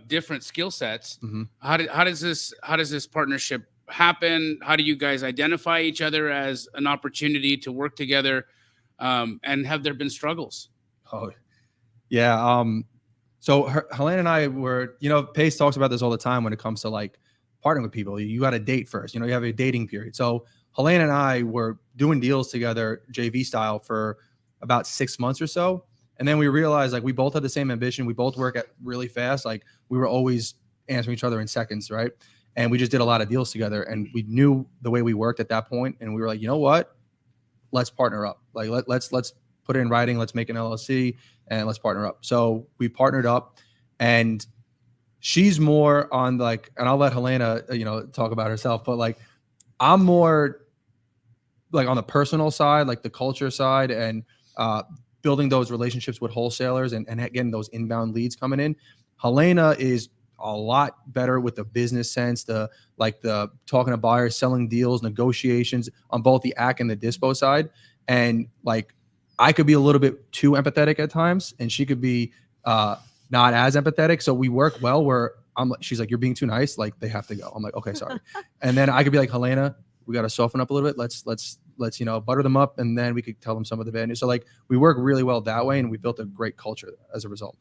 different skill sets. Mm-hmm. How does this partnership happen? How do you guys identify each other as an opportunity to work together? And have there been struggles? Oh, yeah. So Helene and I were, Pace talks about this all the time when it comes to like partnering with people. You got to date first. You have a dating period. So Helene and I were doing deals together, JV style, for about 6 months or so. And then we realized like we both had the same ambition. We both work at really fast. Like we were always answering each other in seconds, right? And we just did a lot of deals together. And we knew the way we worked at that point. And we were like, you know what? Let's partner up. Like let's put it in writing. Let's make an LLC and let's partner up. So we partnered up, and she's more on like, and I'll let Helena, talk about herself, but like I'm more like on the personal side, like the culture side, and building those relationships with wholesalers and getting those inbound leads coming in. Helena is a lot better with the business sense, the talking to buyers, selling deals, negotiations on both the AC and the dispo side. And like, I could be a little bit too empathetic at times, and she could be not as empathetic. So we work well where she's like, you're being too nice. Like they have to go. I'm like, okay, sorry. And then I could be like, Helena, we got to soften up a little bit. Let's butter them up. And then we could tell them some of the bad news. So like we work really well that way, and we built a great culture as a result.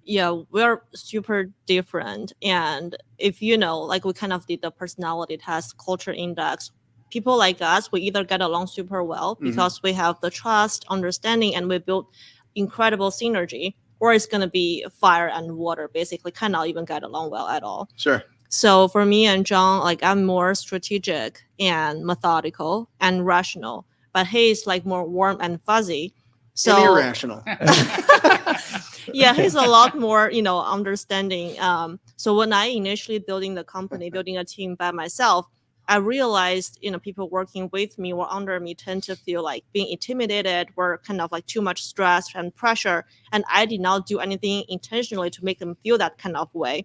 Yeah, we're super different. And if like we kind of did the personality test, culture index, people like us, we either get along super well because we have the trust, understanding, and we build incredible synergy, or it's going to be fire and water, basically cannot even get along well at all. Sure. So for me and John, like I'm more strategic and methodical and rational, but he's like more warm and fuzzy. So and irrational. Yeah, he's a lot more, understanding. So when I initially building the company, building a team by myself, I realized, people working with me or under me tend to feel like being intimidated, or kind of like too much stress and pressure. And I did not do anything intentionally to make them feel that kind of way.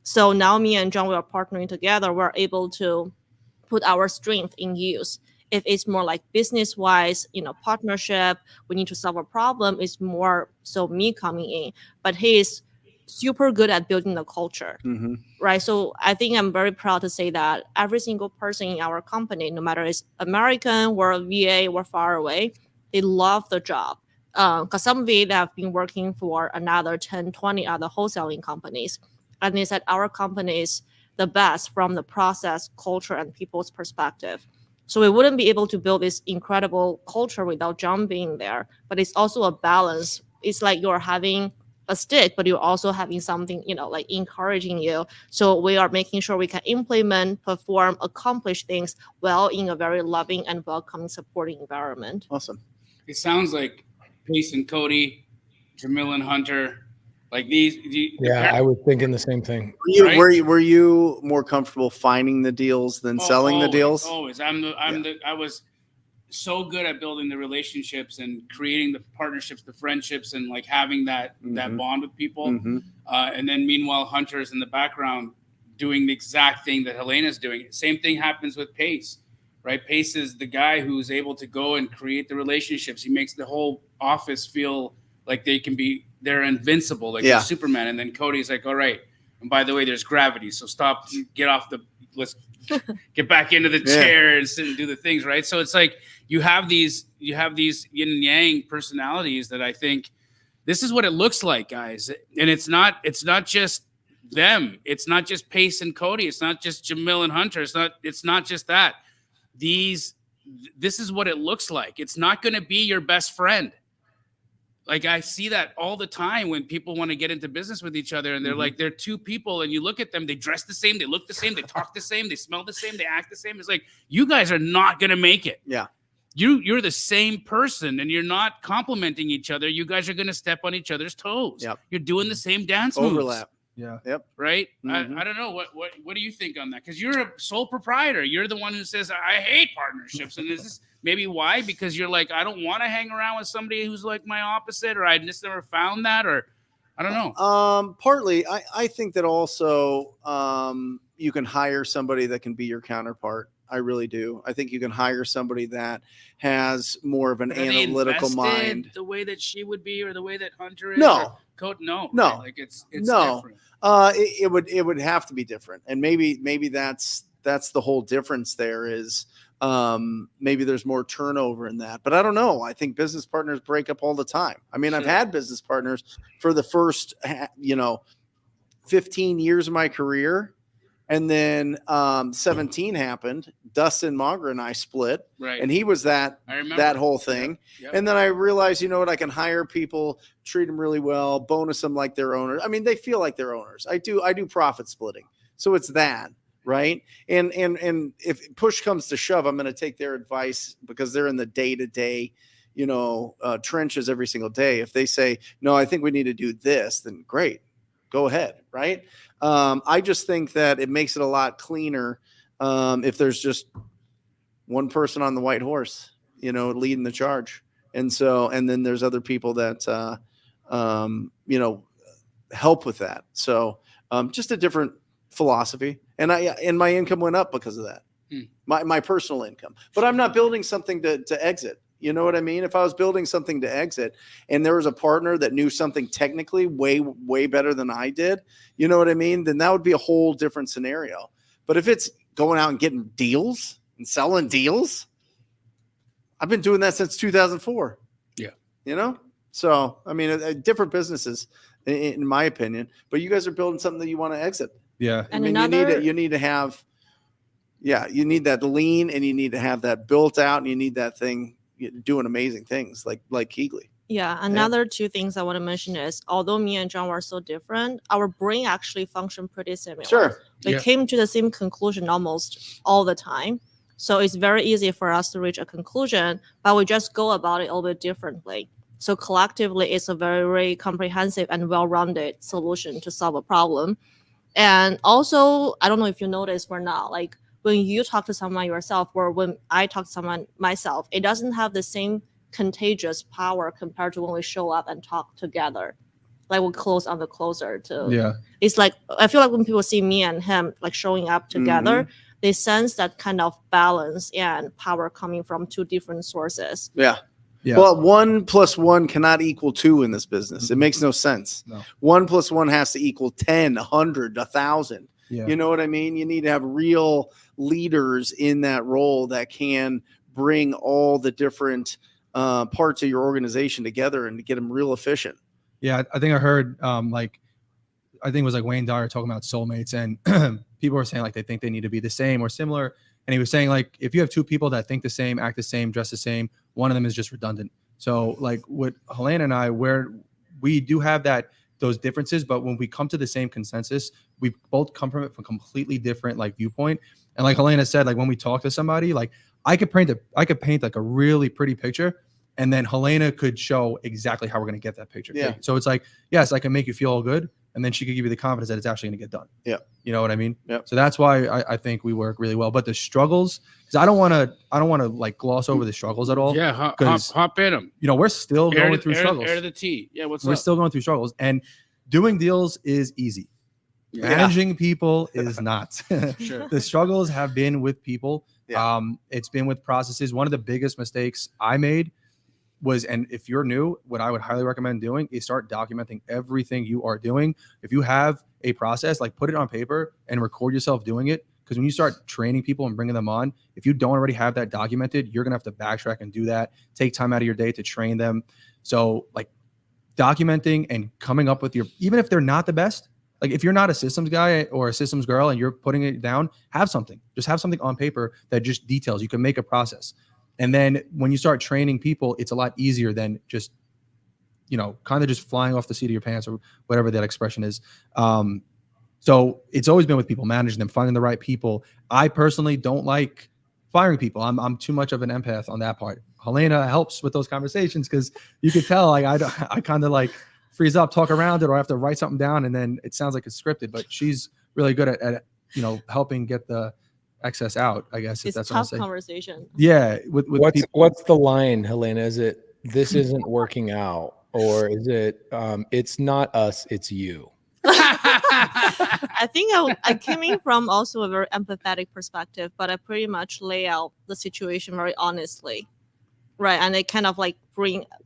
So now me and John, we are partnering together. We're able to put our strength in use. If it's more like business wise, partnership, we need to solve a problem, it's more so me coming in. But he's super good at building the culture, right? So I think I'm very proud to say that every single person in our company, no matter it's American or VA or far away, they love the job. Because some VA that have been working for another 10, 20 other wholesaling companies. And they said our company is the best from the process, culture, and people's perspective. So we wouldn't be able to build this incredible culture without John being there. But it's also a balance. It's like you're having a stick, but you're also having something, like encouraging you. So we are making sure we can implement, perform, accomplish things well in a very loving and welcoming, supporting environment. Awesome. It sounds like Pace and Cody, Jamil and Hunter, like these. Yeah, I was thinking the same thing. Were you more comfortable finding the deals than selling the deals? Always. I was so good at building the relationships and creating the partnerships, the friendships, and like having that bond with people. And then meanwhile, Hunter's in the background doing the exact thing that Helena's doing. Same thing happens with Pace, right? Pace is the guy who's able to go and create the relationships. He makes the whole office feel like they're invincible, like they're Superman. And then Cody's like, all right, And by the way, there's gravity. So stop, let's get back into the chair and sit and do the things, right? So it's like you have these yin and yang personalities that I think this is what it looks like, guys. And it's not just them. It's not just Pace and Cody. It's not just Jamil and Hunter. It's not just that. This is what it looks like. It's not going to be your best friend. Like I see that all the time when people want to get into business with each other and they're like, they're two people and you look at them, they dress the same, they look the same, they talk the same, they smell the same, they act the same. It's like, you guys are not going to make it. Yeah. You're the same person and you're not complimenting each other. You guys are going to step on each other's toes. Yep. You're doing the same dance moves. Overlap. Yeah. Yep. Right. I don't know. What do you think on that? Because you're a sole proprietor. You're the one who says, I hate partnerships. And is this maybe why? Because you're like, I don't want to hang around with somebody who's like my opposite, or I just never found that, or I don't know. Partly, I think that also you can hire somebody that can be your counterpart. I really do. I think you can hire somebody that has more of an analytical mind. The way that she would be, or the way that Hunter is. No. No. No. Right? Like it's no. different. It would have to be different, and maybe that's the whole difference. There is maybe there's more turnover in that, but I don't know. I think business partners break up all the time. I mean, I've had business partners for the first 15 years of my career. And then 17 happened. Dustin Monger and I split, right? And he was that whole thing. Yep. And then I realized, you know what? I can hire people, treat them really well, bonus them like their owners. I mean, they feel like their owners. I do profit splitting, so it's that, right? And if push comes to shove, I'm going to take their advice because they're in the day-to-day, trenches every single day. If they say, no, I think we need to do this, then great, go ahead, right? I just think that it makes it a lot cleaner if there's just one person on the white horse, leading the charge. And then there's other people that, help with that. So just a different philosophy. And my income went up because of that, my personal income. But I'm not building something to exit. You know what I mean? If I was building something to exit and there was a partner that knew something technically way, way better than I did, you know what I mean? Then that would be a whole different scenario. But if it's going out and getting deals and selling deals, I've been doing that since 2004. Yeah. So, I mean, different businesses in my opinion, but you guys are building something that you want to exit. Yeah. And I mean, you need to have, you need that lean and you need to have that built out and you need that thing doing amazing things like Keegley. Yeah, another two things I want to mention is, although me and John were so different, our brain actually functioned pretty similar. Sure. We came to the same conclusion almost all the time. So it's very easy for us to reach a conclusion, but we just go about it a little bit differently. So collectively, it's a very comprehensive and well-rounded solution to solve a problem. And also, I don't know if you noticed or not, like when you talk to someone yourself or when I talk to someone myself, it doesn't have the same contagious power compared to when we show up and talk together. Like we close on the closer to. Yeah. It's like, I feel like when people see me and him like showing up together, they sense that kind of balance and power coming from two different sources. Yeah. Well, 1 + 1 cannot equal 2 in this business. It makes no sense. No. 1 + 1 has to equal 10, 100, 1,000. Yeah. You know what I mean? You need to have real leaders in that role that can bring all the different parts of your organization together and to get them real efficient. Yeah, I think I heard I think it was like Wayne Dyer talking about soulmates, and people were saying like they think they need to be the same or similar. And he was saying like if you have two people that think the same, act the same, dress the same, one of them is just redundant. So like with Helena and I, where we do have those differences, but when we come to the same consensus, we both come from it from completely different like viewpoint. And like Helena said, like when we talk to somebody, like I could paint like a really pretty picture, and then Helena could show exactly how we're going to get that picture. Yeah. So it's like, yes, I can make you feel all good, and then she could give you the confidence that it's actually going to get done. Yeah. You know what I mean? Yeah. So that's why I think we work really well. But the struggles, because I don't want to like gloss over the struggles at all. Yeah. Hop in them. You know, we're still going through struggles. Air the tea. Yeah. We're still going through struggles, and doing deals is easy. Yeah. Managing people is not. Sure. The struggles have been with people. Yeah. It's been with processes. One of the biggest mistakes I made and if you're new, what I would highly recommend doing is start documenting everything you are doing. If you have a process, like put it on paper and record yourself doing it. Because when you start training people and bringing them on, if you don't already have that documented, you're going to have to backtrack and do that. Take time out of your day to train them. So like documenting and coming up with even if they're not the best, like if you're not a systems guy or a systems girl and you're putting it down, just have something on paper that just details. You can make a process. And then when you start training people, it's a lot easier than just, kind of just flying off the seat of your pants or whatever that expression is. So it's always been with people, managing them, finding the right people. I personally don't like firing people. I'm too much of an empath on that part. Helena helps with those conversations because you could tell like I kind of like freeze up, talk around it, or I have to write something down and then it sounds like it's scripted. But she's really good at helping get the excess out, I guess. It's if that's tough what I'm conversation. Yeah. With people. What's the line, Helena? Is it this isn't working out, or is it it's not us, it's you? I think I came in from also a very empathetic perspective, but I pretty much lay out the situation very honestly, right? And it kind of like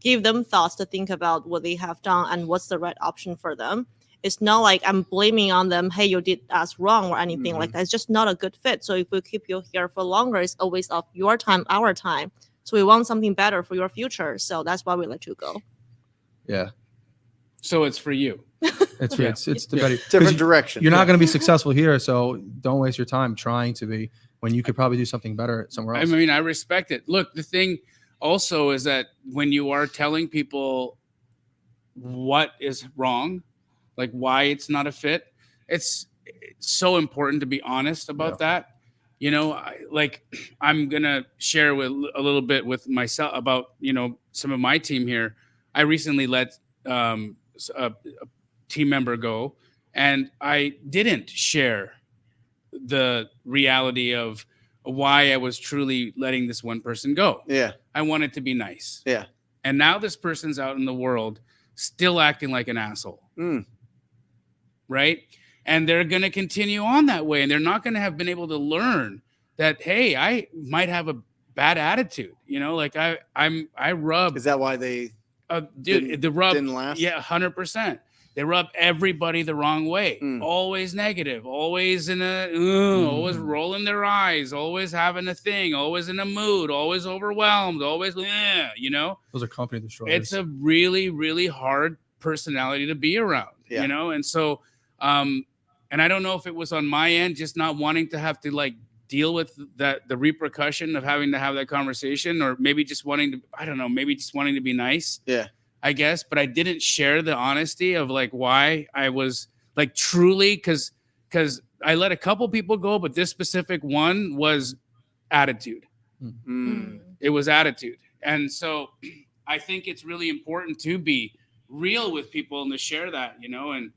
give them thoughts to think about what they have done and what's the right option for them. It's not like I'm blaming on them, hey, you did us wrong or anything like that. It's just not a good fit. So if we keep you here for longer, it's a waste of your time, our time. So we want something better for your future. So that's why we let you go. Yeah. So it's for you. It's the different direction. You're not going to be successful here, so don't waste your time trying to be when you could probably do something better somewhere else. I mean, I respect it. Look, the thing also is that when you are telling people what is wrong, like why it's not a fit, it's so important to be honest about that. I'm gonna share with a little bit with myself about some of my team here. I recently let a team member go, and I didn't share the reality of why I was truly letting this one person go. Yeah. I wanted to be nice. Yeah. And now this person's out in the world still acting like an asshole. Right? And they're going to continue on that way, and they're not going to have been able to learn that, hey, I might have a bad attitude. I rub. Is that why they the rub didn't last? Yeah, 100%. They rub everybody the wrong way. Always negative, always always rolling their eyes, always having a thing, always in a mood, always overwhelmed, always Those are company destroyers. It's a really, really hard personality to be around, and so and I don't know if it was on my end, just not wanting to have to like deal with the repercussion of having to have that conversation, or maybe just wanting to be nice. Yeah. I guess, but I didn't share the honesty of like why I was like truly because I let a couple people go, but this specific one was attitude. It was attitude. And so I think it's really important to be real with people and to share that, and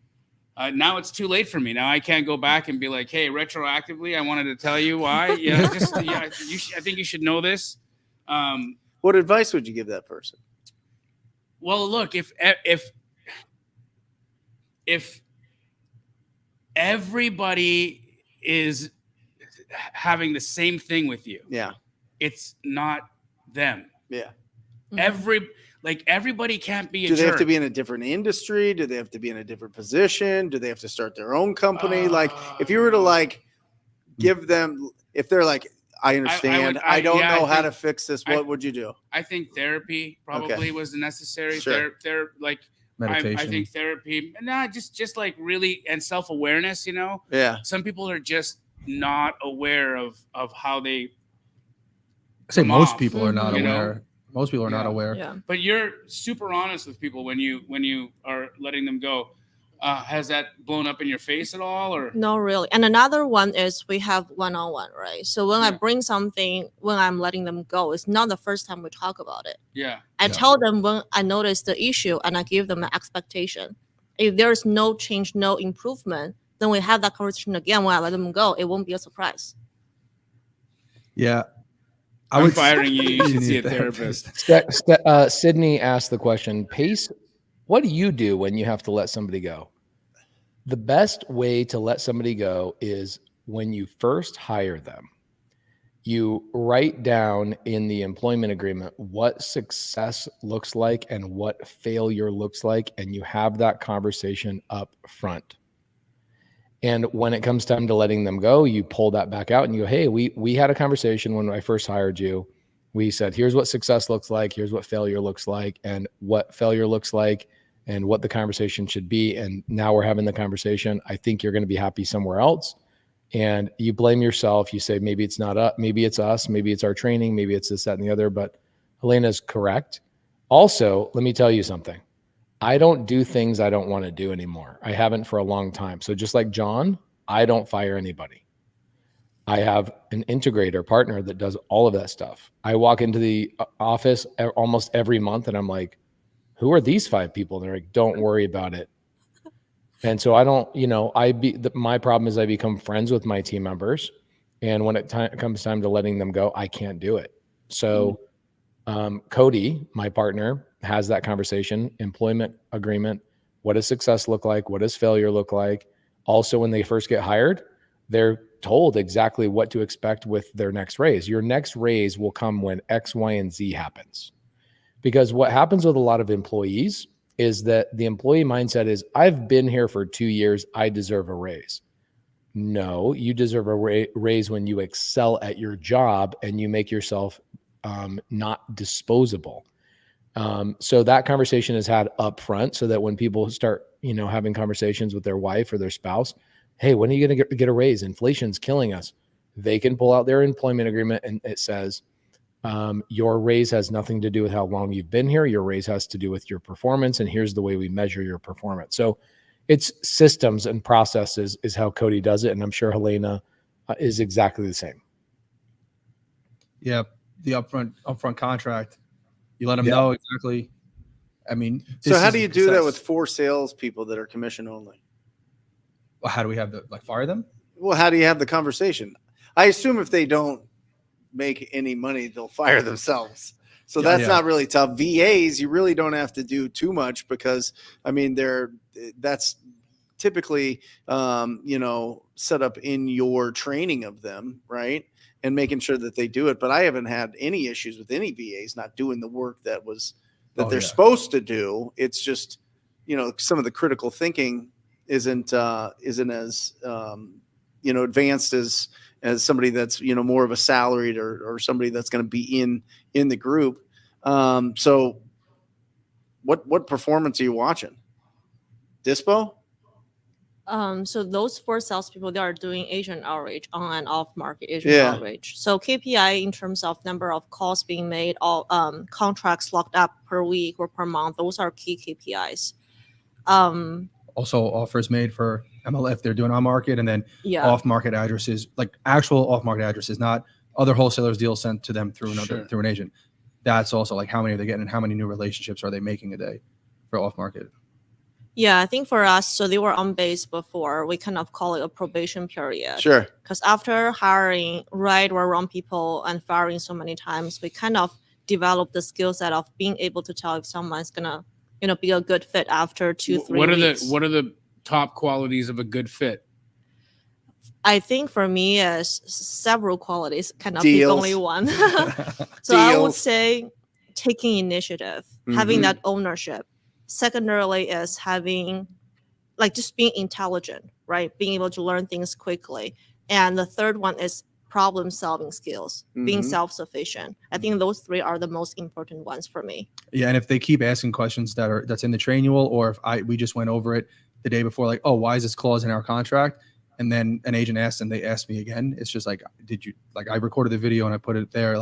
now it's too late for me. Now I can't go back and be like, hey, retroactively, I wanted to tell you why. I think you should know this. What advice would you give that person? Well, look, if everybody is having the same thing with you, it's not them. Yeah. Everybody can't be a Do they jerk. have to be in a different industry? Do they have to be in a different position? Do they have to start their own company? If you were to give them, if they're like, I understand, I don't know how to fix this, what would you do? I think therapy probably was necessary. Sure. Meditation. I think therapy, just like really, and self-awareness, Yeah. Some people are just not aware of how they I say come most off, people are not you know? aware. Most people are not aware. Yeah. But you're super honest with people when you are letting them go. Has that blown up in your face at all, or No, really. And another one is we have one-on-one, right? So when I bring something, when I'm letting them go, it's not the first time we talk about it. I tell them when I notice the issue, and I give them an expectation. If there's no change, no improvement, then we have that conversation again. When I let them go, it won't be a surprise. Yeah. I'm firing you. You should see a therapist. Sydney asked the question, Pace, what do you do when you have to let somebody go? The best way to let somebody go is when you first hire them. You write down in the employment agreement what success looks like and what failure looks like, and you have that conversation up front. And when it comes time to letting them go, you pull that back out and you go, hey, we had a conversation when I first hired you. We said, here's what success looks like, here's what failure looks like, and what failure looks like, and what the conversation should be. And now we're having the conversation. I think you're going to be happy somewhere else. And you blame yourself. You say, maybe it's not us, maybe it's us, maybe it's our training, maybe it's this, that, and the other. But Helena's correct. Also, let me tell you something. I don't do things I don't want to do anymore. I haven't for a long time. So just like John, I don't fire anybody. I have an integrator partner that does all of that stuff. I walk into the office almost every month and I'm like, who are these 5 people? And they're like, don't worry about it. And so I don't, my problem is I become friends with my team members. And when it comes time to letting them go, I can't do it. So Cody, my partner, has that conversation, employment agreement. What does success look like? What does failure look like? Also, when they first get hired, they're told exactly what to expect with their next raise. Your next raise will come when X, Y, and Z happens. Because what happens with a lot of employees is that the employee mindset is, I've been here for 2 years, I deserve a raise. No, you deserve a raise when you excel at your job and you make yourself not disposable. So that conversation is had up front so that when people start, having conversations with their wife or their spouse, hey, when are you going to get a raise? Inflation's killing us. They can pull out their employment agreement and it says, your raise has nothing to do with how long you've been here. Your raise has to do with your performance. And here's the way we measure your performance. So it's systems and processes is how Cody does it. And I'm sure Helena is exactly the same. Yeah. The upfront contract, you let them know exactly. I mean, so how do you do that with 4 salespeople that are commission only? Well, how do we have fire them? Well, how do you have the conversation? I assume if they don't make any money, they'll fire themselves. So that's not really tough. VAs, you really don't have to do too much because that's typically, set up in your training of them, right? And making sure that they do it. But I haven't had any issues with any VAs not doing the work that they're supposed to do. It's just, some of the critical thinking isn't as, advanced as somebody that's, more of a salaried or somebody that's going to be in the group. So what performance are you watching? Dispo? So those 4 salespeople, they are doing agent outreach, on and off market agent outreach. So KPI in terms of number of calls being made, all contracts locked up per week or per month, those are key KPIs. Also offers made for MLF, they're doing on market, and then off market addresses, like actual off market addresses, not other wholesalers deals sent to them through through an agent. That's also like how many are they getting and how many new relationships are they making a day for off market. Yeah, I think for us, so they were on base before. We kind of call it a probation period. Sure. Because after hiring right or wrong people and firing so many times, we kind of developed the skill set of being able to tell if someone's gonna, be a good fit after 2-3 weeks. What are the top qualities of a good fit? I think for me, is several qualities, kind of Deals. the only one. So I would say taking initiative, having that ownership. Secondarily is having, just being intelligent, right? Being able to learn things quickly. And the third one is problem-solving skills, being self-sufficient. I think those 3 are the most important ones for me. Yeah, and if they keep asking questions that's in the training, or if we just went over it the day before, like, oh, why is this clause in our contract? And then an agent asks and they ask me again. It's just like, I recorded the video and I put it there,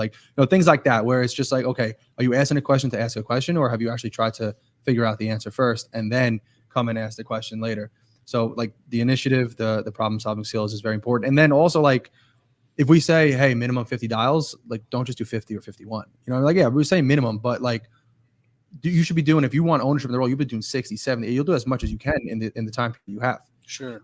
things like that, where it's just like, okay, are you asking a question to ask a question, or have you actually tried to figure out the answer first and then come and ask the question later? So the initiative, the problem solving skills is very important. And then also if we say, hey, minimum 50 dials, don't just do 50 or 51, we're saying minimum, but you should be doing, if you want ownership in the role, you've been doing 60, 70, you'll do as much as you can in the time you have. Sure.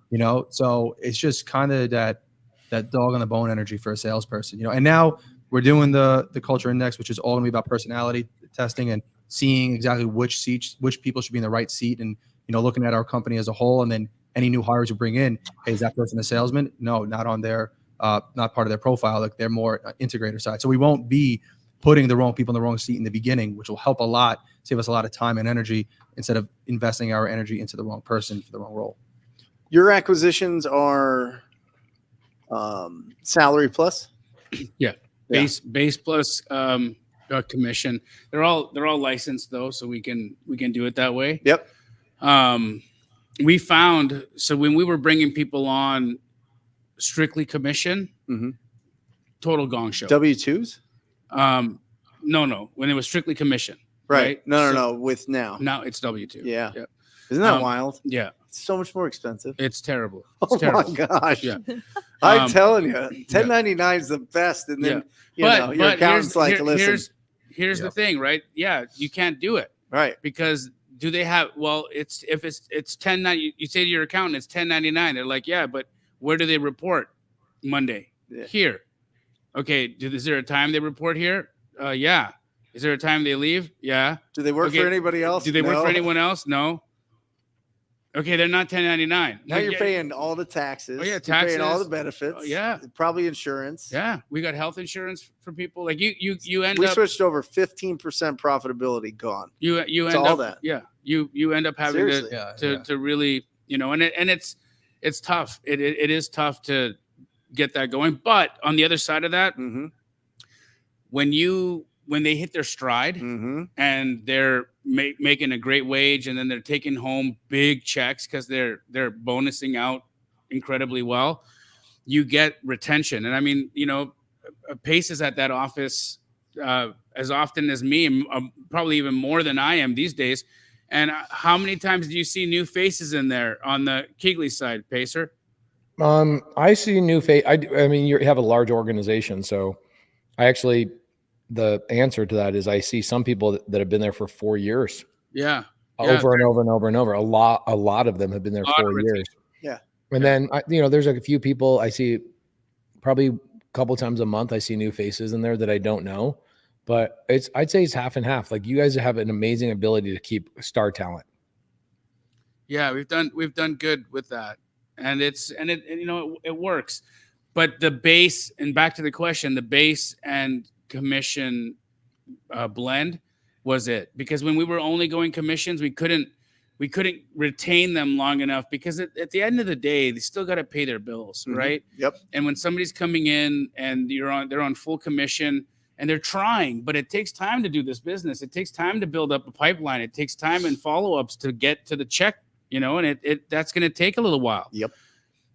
So it's just kind of that dog on the bone energy for a salesperson, and now we're doing the culture index, which is all gonna be about personality testing and seeing exactly which people should be in the right seat, and looking at our company as a whole. And then any new hires you bring in, hey, is that person a salesman? No, not on their not part of their profile. Like they're more integrator side. So we won't be putting the wrong people in the wrong seat in the beginning, which will help a lot, save us a lot of time and energy instead of investing our energy into the wrong person for the wrong role. Your acquisitions are salary plus? Yeah. Base plus commission. They're all licensed though, so we can do it that way. Yep. We found, so when we were bringing people on strictly commission, total gong show. W-2s? No, when it was strictly commission. Right. No, So with now. now it's W2. Yeah. Yep. Isn't that wild? Yeah. It's so much more expensive. It's terrible. Oh It's terrible. my gosh. Yeah. I'm telling you, 1099 is the best. And then, your accountant's like, listen. Here's the thing, right? Yeah, you can't do it. Right. Because do they have, well, it's 1090, you say to your accountant, it's 1099. They're like, yeah, but where do they report? Monday. Yeah. Here. Okay. Is there a time they report here? Yeah. Is there a time they leave? Yeah. Do they work for anybody else? Do they work for anyone else? No. Okay, they're not 1099. Now you're paying all the taxes. Oh, yeah, You're taxes. paying all the benefits. Oh, yeah. Probably insurance. Yeah, we got health insurance for people. Like you end We up switched over 15% profitability gone. you It's end all up that. Yeah. You end up having Seriously. to really, and it's tough. It is tough to get that going. But on the other side of that, when they hit their stride and they're making a great wage, and then they're taking home big checks because they're bonusing out incredibly well, you get retention. And I mean, Pace is at that office as often as me, probably even more than I am these days. And how many times do you see new faces in there on the Keegley side, Pacer? I see new face. I mean, you have a large organization, so I actually. The answer to that is I see some people that have been there for 4 years. Yeah. Over and over and over and over. A lot of them have been there 4 years. Yeah. And then, there's a few people I see probably a couple times a month. I see new faces in there that I don't know, but I'd say it's half and half. Like you guys have an amazing ability to keep star talent. Yeah. We've done good with that. And it works, but the base, and back to the question, the base and commission blend was it, because when we were only going commissions, we couldn't retain them long enough, because at the end of the day, they still got to pay their bills, right? Yep. And when somebody's coming in and they're on full commission and they're trying, but it takes time to do this business. It takes time to build up a pipeline. It takes time and follow-ups to get to the check, and that's going to take a little while. Yep.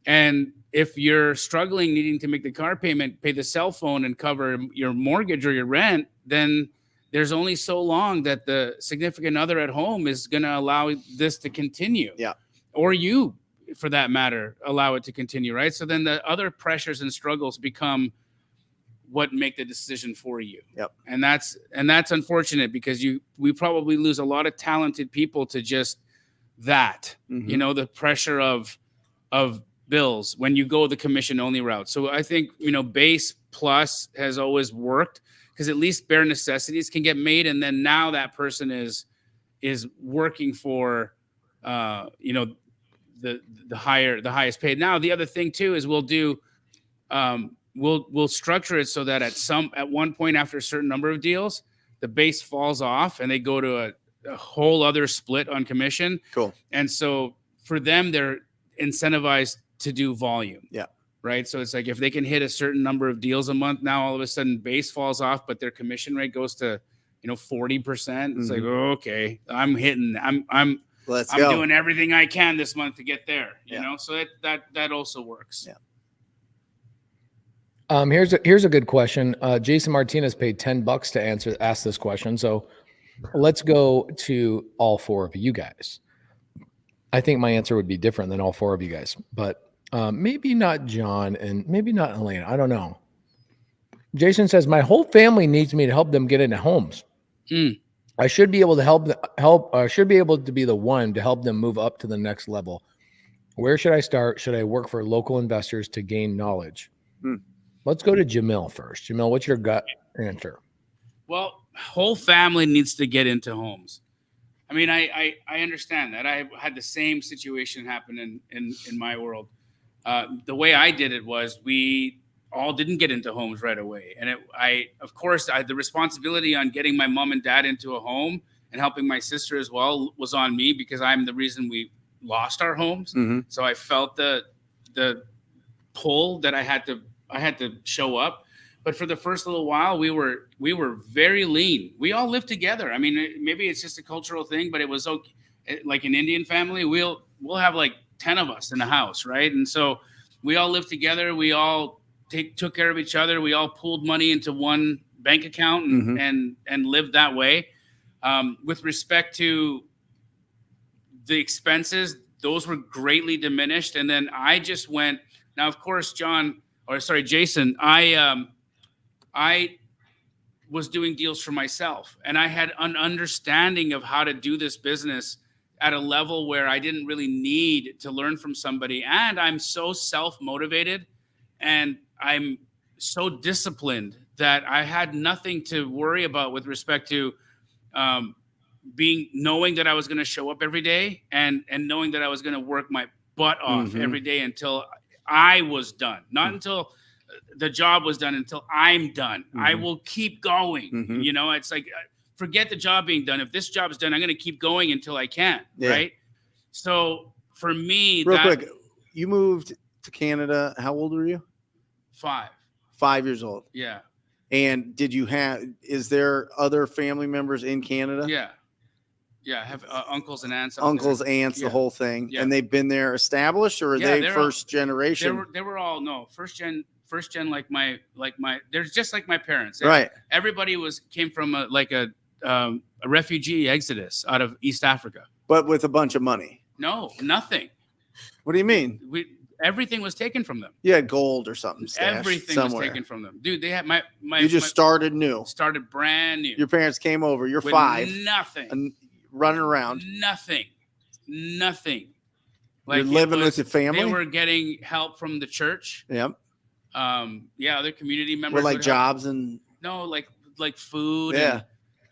And if you're struggling, needing to make the car payment, pay the cell phone, and cover your mortgage or your rent, then there's only so long that the significant other at home is going to allow this to continue. Yeah. Or you, for that matter, allow it to continue, right? So then the other pressures and struggles become what make the decision for you. Yep. And that's unfortunate, because we probably lose a lot of talented people to just that, the pressure of bills when you go the commission only route. So I think, base plus has always worked, because at least bare necessities can get made. And then now that person is working for, the highest paid. Now, the other thing too, is we'll do, we'll structure it so that at one point after a certain number of deals, the base falls off and they go to a whole other split on commission. Cool. And so for them, they're incentivized to do volume. Yeah. Right. So it's like, if they can hit a certain number of deals a month, now all of a sudden base falls off, but their commission rate goes to, 40%. It's like, okay, I'm doing everything I can this month to get there, you know? So that also works. Yeah. Here's a good question. Jason Martinez paid $10 to ask this question. So let's go to all four of you guys. I think my answer would be different than all four of you guys, but maybe not John and maybe not Elena. I don't know. Jason says, my whole family needs me to help them get into homes. I should be able to should be able to be the one to help them move up to the next level. Where should I start? Should I work for local investors to gain knowledge? Let's go to Jamil first. Jamil, what's your gut answer? Well, whole family needs to get into homes. I mean, I understand that. I had the same situation happen in my world. The way I did it was we all didn't get into homes right away. And of course, the responsibility on getting my mom and dad into a home and helping my sister as well was on me, because I'm the reason we lost our homes. Mhm. So I felt the pull that I had to show up. But for the first little while, we were very lean. We all lived together. I mean, maybe it's just a cultural thing, but it was okay. Like an Indian family, we'll have like 10 of us in the house, right? And so we all lived together. We all took care of each other. We all pooled money into one bank account and lived that way. With respect to the expenses, those were greatly diminished. And then I just went. Now, of course, Jason, I was doing deals for myself, and I had an understanding of how to do this business at a level where I didn't really need to learn from somebody. And I'm so self-motivated and I'm so disciplined that I had nothing to worry about with respect to knowing that I was going to show up every day and knowing that I was going to work my butt off every day until I was done, not until the job was done, until I'm done. I will keep going. You know, it's like, forget the job being done. If this job's done, I'm going to keep going until I can. Yeah. Right. So for me, real quick, you moved to Canada. How old were you? 5. 5 years old. Yeah. And is there other family members in Canada? Yeah. Yeah. I have uncles and aunts. Uncles, aunts, the whole thing. Yeah. And they've been there established, or are they first generation? They were all, no, first gen, like my, they're just like my parents. Right. Everybody came from a refugee exodus out of East Africa. But with a bunch of money? No, nothing. What do you mean? Everything was taken from them. You had gold or something. Everything somewhere. was taken from them. Dude, they had You just started new. Started brand new. Your parents came over. You're 5. Nothing. And running around. Nothing. Like, you're living with your family? They were getting help from the church. Yep. Other community members. Like jobs and. No, like food. Yeah.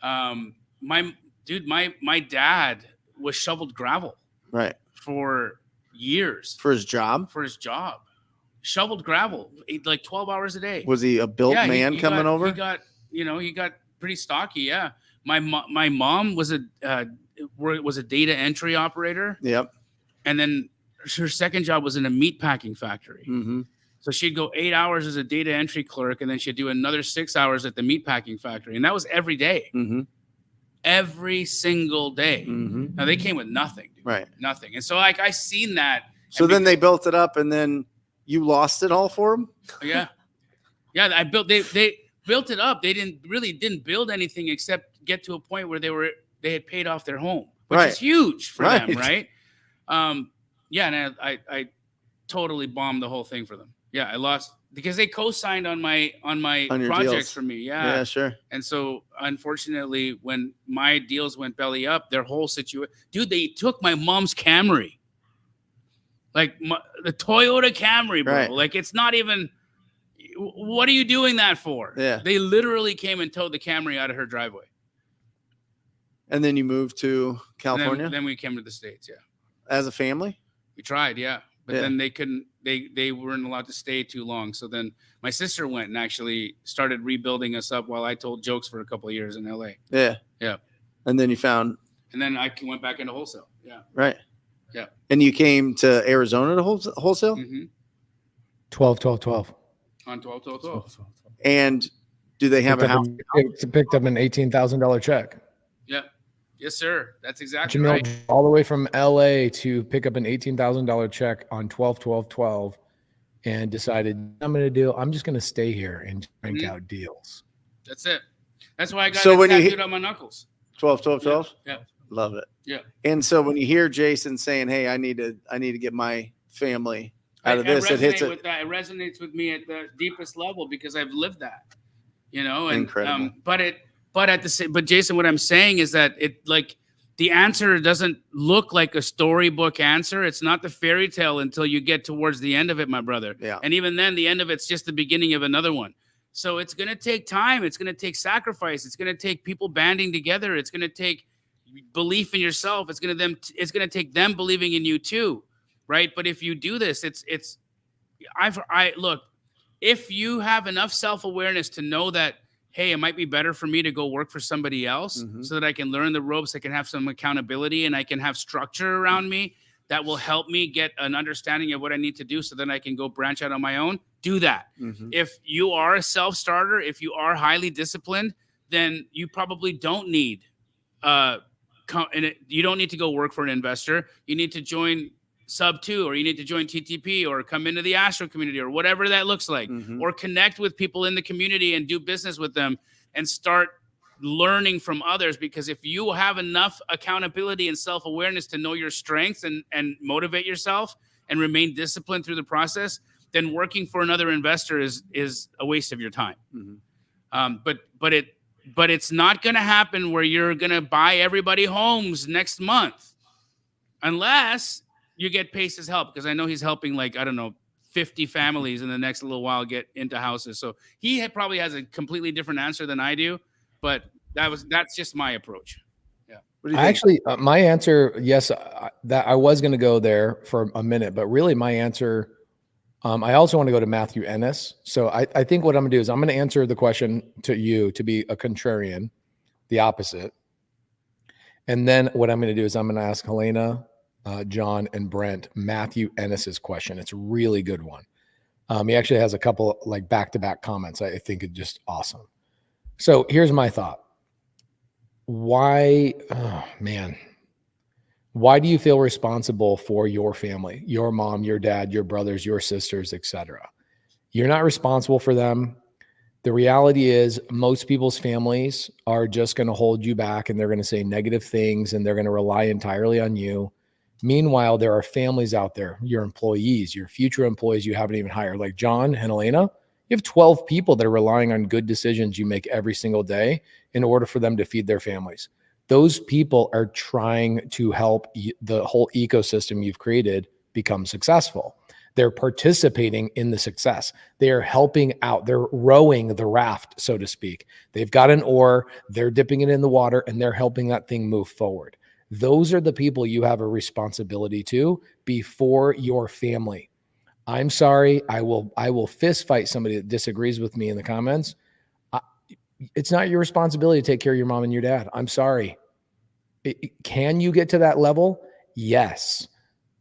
And, my dad was shoveled gravel. Right. For years. For his job? Shoveled gravel, like 12 hours a day. Was he a built man coming over? He got pretty stocky. Yeah. My mom was a data entry operator. Yep. And then her second job was in a meat packing factory. Mm-hmm. So she'd go 8 hours as a data entry clerk, and then she'd do another 6 hours at the meat packing factory. And that was every day. Mm-hmm. Every single day. Mm-hmm. Now they came with nothing. Dude. Right. Nothing. And so I seen that. So then they built it up, and then you lost it all for them? Yeah. Yeah. They built it up. They didn't build anything except get to a point where they had paid off their home, which is huge for them. Right. And I totally bombed the whole thing for them. Yeah. I lost because they co-signed on my projects deals. For me. Yeah. Yeah, sure. And so unfortunately, when my deals went belly up, their whole situation, dude, they took my mom's Camry, like the Toyota Camry, bro. Right. Like, it's not even, what are you doing that for? Yeah. They literally came and towed the Camry out of her driveway. And then you moved to California? Then we came to the States. Yeah. As a family? We tried. Yeah. But then they couldn't, they weren't allowed to stay too long. So then my sister went and actually started rebuilding us up while I told jokes for a couple of years in LA. Yeah. Yeah. And then you found. And then I went back into wholesale. Yeah. Right. Yeah. And you came to Arizona to wholesale? Mm-hmm. 12. On 12. And do they have a house? Picked up an $18,000 check. Yeah. Yes, sir. That's exactly Jamil, right. All the way from LA to pick up an $18,000 check on 12/12/12, and decided I'm just going to stay here and crank out deals. That's it. That's why I got it tattooed on my knuckles. 12/12/12. Yeah. Love it. Yeah. And so when you hear Jason saying, "Hey, I need to get my family out of this," it hits it. It resonates with me at the deepest level because I've lived that. You know, and incredible. But Jason, what I'm saying is that the answer doesn't look like a storybook answer. It's not the fairy tale until you get towards the end of it, my brother. Yeah. And even then, the end of it's just the beginning of another one. So it's going to take time. It's going to take sacrifice. It's going to take people banding together. It's going to take belief in yourself. It's going to take them believing in you too, right? But if you do this, look, if you have enough self-awareness to know that, hey, it might be better for me to go work for somebody else so that I can learn the ropes, I can have some accountability, and I can have structure around me that will help me get an understanding of what I need to do so then I can go branch out on my own, do that. If you are a self-starter, if you are highly disciplined, then you probably don't need you don't need to go work for an investor. You need to join subto, or you need to join TTP, or come into the Astro community, or whatever that looks like, or connect with people in the community and do business with them and start learning from others. Because if you have enough accountability and self-awareness to know your strengths and motivate yourself and remain disciplined through the process, then working for another investor is a waste of your time. But it's not going to happen where you're going to buy everybody homes next month, unless you get Pace's help, because I know he's helping, like, I don't know, 50 families in the next little while get into houses. So he probably has a completely different answer than I do, but that's just my approach. Yeah. What do you think? Actually, my answer, yes, that I was going to go there for a minute, but really my answer, I also want to go to Matthew Ennis. So I think what I'm going to do is I'm going to answer the question to you to be a contrarian, the opposite. And then what I'm going to do is I'm going to ask Helena, John, and Brent Matthew Ennis's question. It's a really good one. He actually has a couple like back-to-back comments. I think it's just awesome. So here's my thought. Why do you feel responsible for your family, your mom, your dad, your brothers, your sisters, etc.? You're not responsible for them. The reality is most people's families are just going to hold you back, and they're going to say negative things, and they're going to rely entirely on you. Meanwhile, there are families out there, your employees, your future employees you haven't even hired, like John and Elena. You have 12 people that are relying on good decisions you make every single day in order for them to feed their families. Those people are trying to help the whole ecosystem you've created become successful. They're participating in the success. They are helping out. They're rowing the raft, so to speak. They've got an oar, they're dipping it in the water, and they're helping that thing move forward. Those are the people you have a responsibility to before your family. I'm sorry. I will fist fight somebody that disagrees with me in the comments. It's not your responsibility to take care of your mom and your dad. I'm sorry. Can you get to that level? Yes.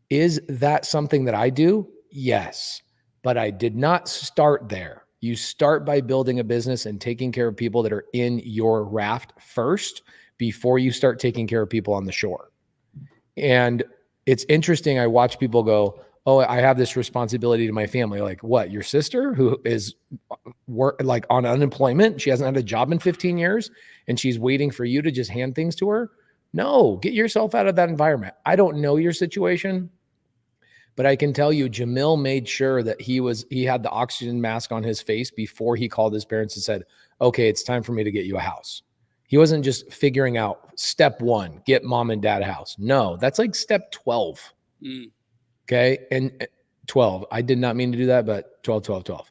Is that something that I do? Yes. But I did not start there. You start by building a business and taking care of people that are in your raft first before you start taking care of people on the shore. And it's interesting. I watch people go, oh, I have this responsibility to my family. Like what? Your sister who is like on unemployment? She hasn't had a job in 15 years and she's waiting for you to just hand things to her? No, get yourself out of that environment. I don't know your situation, but I can tell you Jamil made sure that he had the oxygen mask on his face before he called his parents and said, okay, it's time for me to get you a house. He wasn't just figuring out step 1, get mom and dad a house. No, that's like step 12. Okay. And 12, I did not mean to do that, but 12.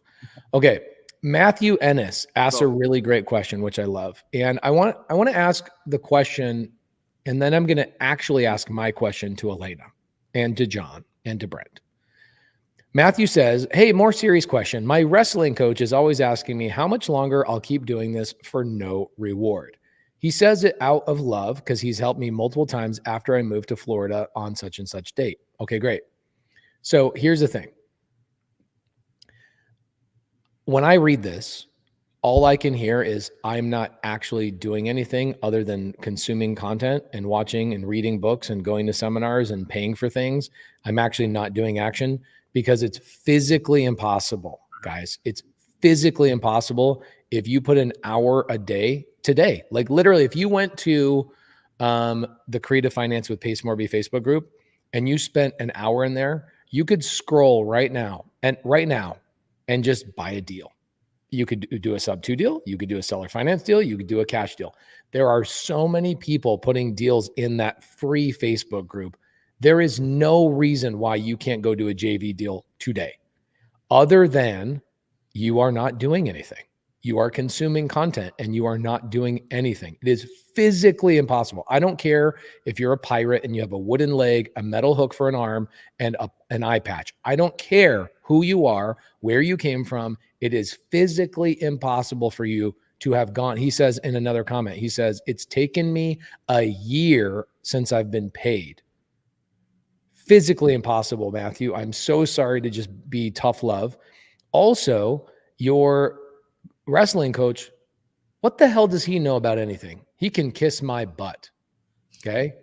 Okay. Matthew Ennis asked a really great question, which I love. And I want to ask the question, and then I'm going to actually ask my question to Elena and to John and to Brent. Matthew says, hey, more serious question. My wrestling coach is always asking me how much longer I'll keep doing this for no reward. He says it out of love because he's helped me multiple times after I moved to Florida on such and such date. Okay, great. So here's the thing. When I read this, all I can hear is I'm not actually doing anything other than consuming content and watching and reading books and going to seminars and paying for things. I'm actually not doing action because it's physically impossible, guys. It's physically impossible if you put an hour a day today. Like literally, if you went to the Creative Finance with Pace Morby Facebook group and you spent an hour in there, you could scroll right now and just buy a deal. You could do a sub-2 deal. You could do a seller finance deal. You could do a cash deal. There are so many people putting deals in that free Facebook group. There is no reason why you can't go do a JV deal today, other than you are not doing anything. you are consuming content and you are not doing anything. It is physically impossible. I don't care if you're a pirate and you have a wooden leg, a metal hook for an arm, and an eye patch. I don't care who you are, where you came from. It is physically impossible for you to have gone. He says in another comment, he says, it's taken me a year since I've been paid. Physically impossible, Matthew. I'm so sorry to just be tough love. Also, your wrestling coach, what the hell does he know about anything? He can kiss my butt. Okay.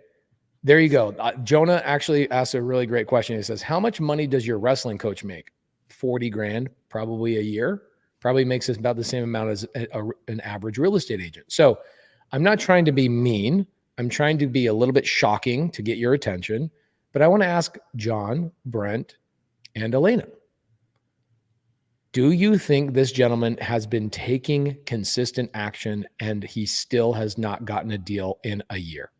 There you go. Jonah actually asked a really great question. He says, how much money does your wrestling coach make? 40 grand, probably a year. Probably makes us about the same amount as an average real estate agent. So I'm not trying to be mean. I'm trying to be a little bit shocking to get your attention. But I want to ask John, Brent, and Elena. Do you think this gentleman has been taking consistent action and he still has not gotten a deal in a year?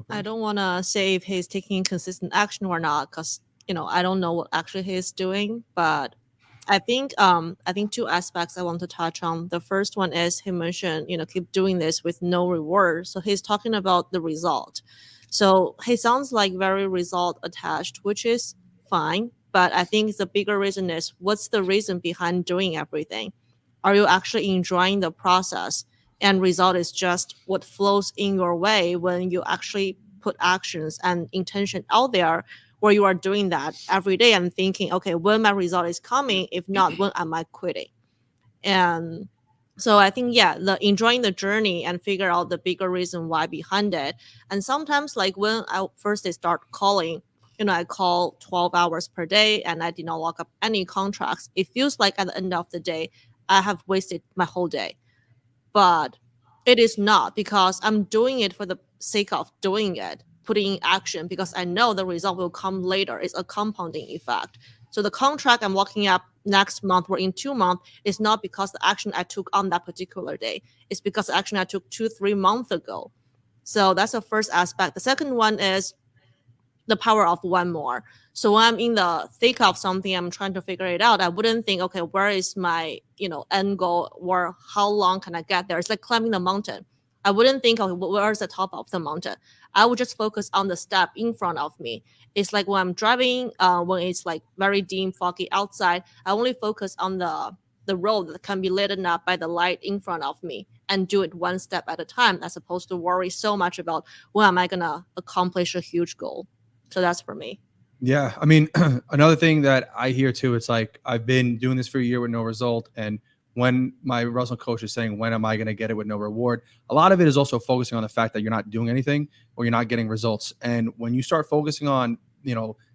I don't want to say if he's taking consistent action or not, because I don't know what actually he's doing. But I think two aspects I want to touch on. The first one is he mentioned keep doing this with no reward. So he's talking about the result. So he sounds like very result attached, which is fine. But I think the bigger reason is, what's the reason behind doing everything? Are you actually enjoying the process? And result is just what flows in your way when you actually put actions and intention out there, where you are doing that every day and thinking, okay, when my result is coming, if not, when am I quitting? And so I think, the enjoying the journey and figure out the bigger reason why behind it. And sometimes, like when I first start calling, I call 12 hours per day and I did not lock up any contracts. It feels like at the end of the day, I have wasted my whole day. But it is not, because I'm doing it for the sake of doing it, putting in action, because I know the result will come later. It's a compounding effect. So the contract I'm locking up next month or in 2 months is not because the action I took on that particular day. It's because the action I took 2-3 months ago. So that's the first aspect. The second one is the power of one more. So when I'm in the thick of something, I'm trying to figure it out, I wouldn't think, okay, where is my, end goal, or how long can I get there? It's like climbing the mountain. I wouldn't think, okay, where's the top of the mountain? I would just focus on the step in front of me. It's like when I'm driving, when it's like very dim, foggy outside, I only focus on the road that can be lit up by the light in front of me and do it one step at a time, as opposed to worry so much about when am I going to accomplish a huge goal. So that's for me. Yeah. I mean, another thing that I hear too, it's like, I've been doing this for a year with no result. And when my wrestling coach is saying, when am I going to get it with no reward? A lot of it is also focusing on the fact that you're not doing anything or you're not getting results. And when you start focusing on,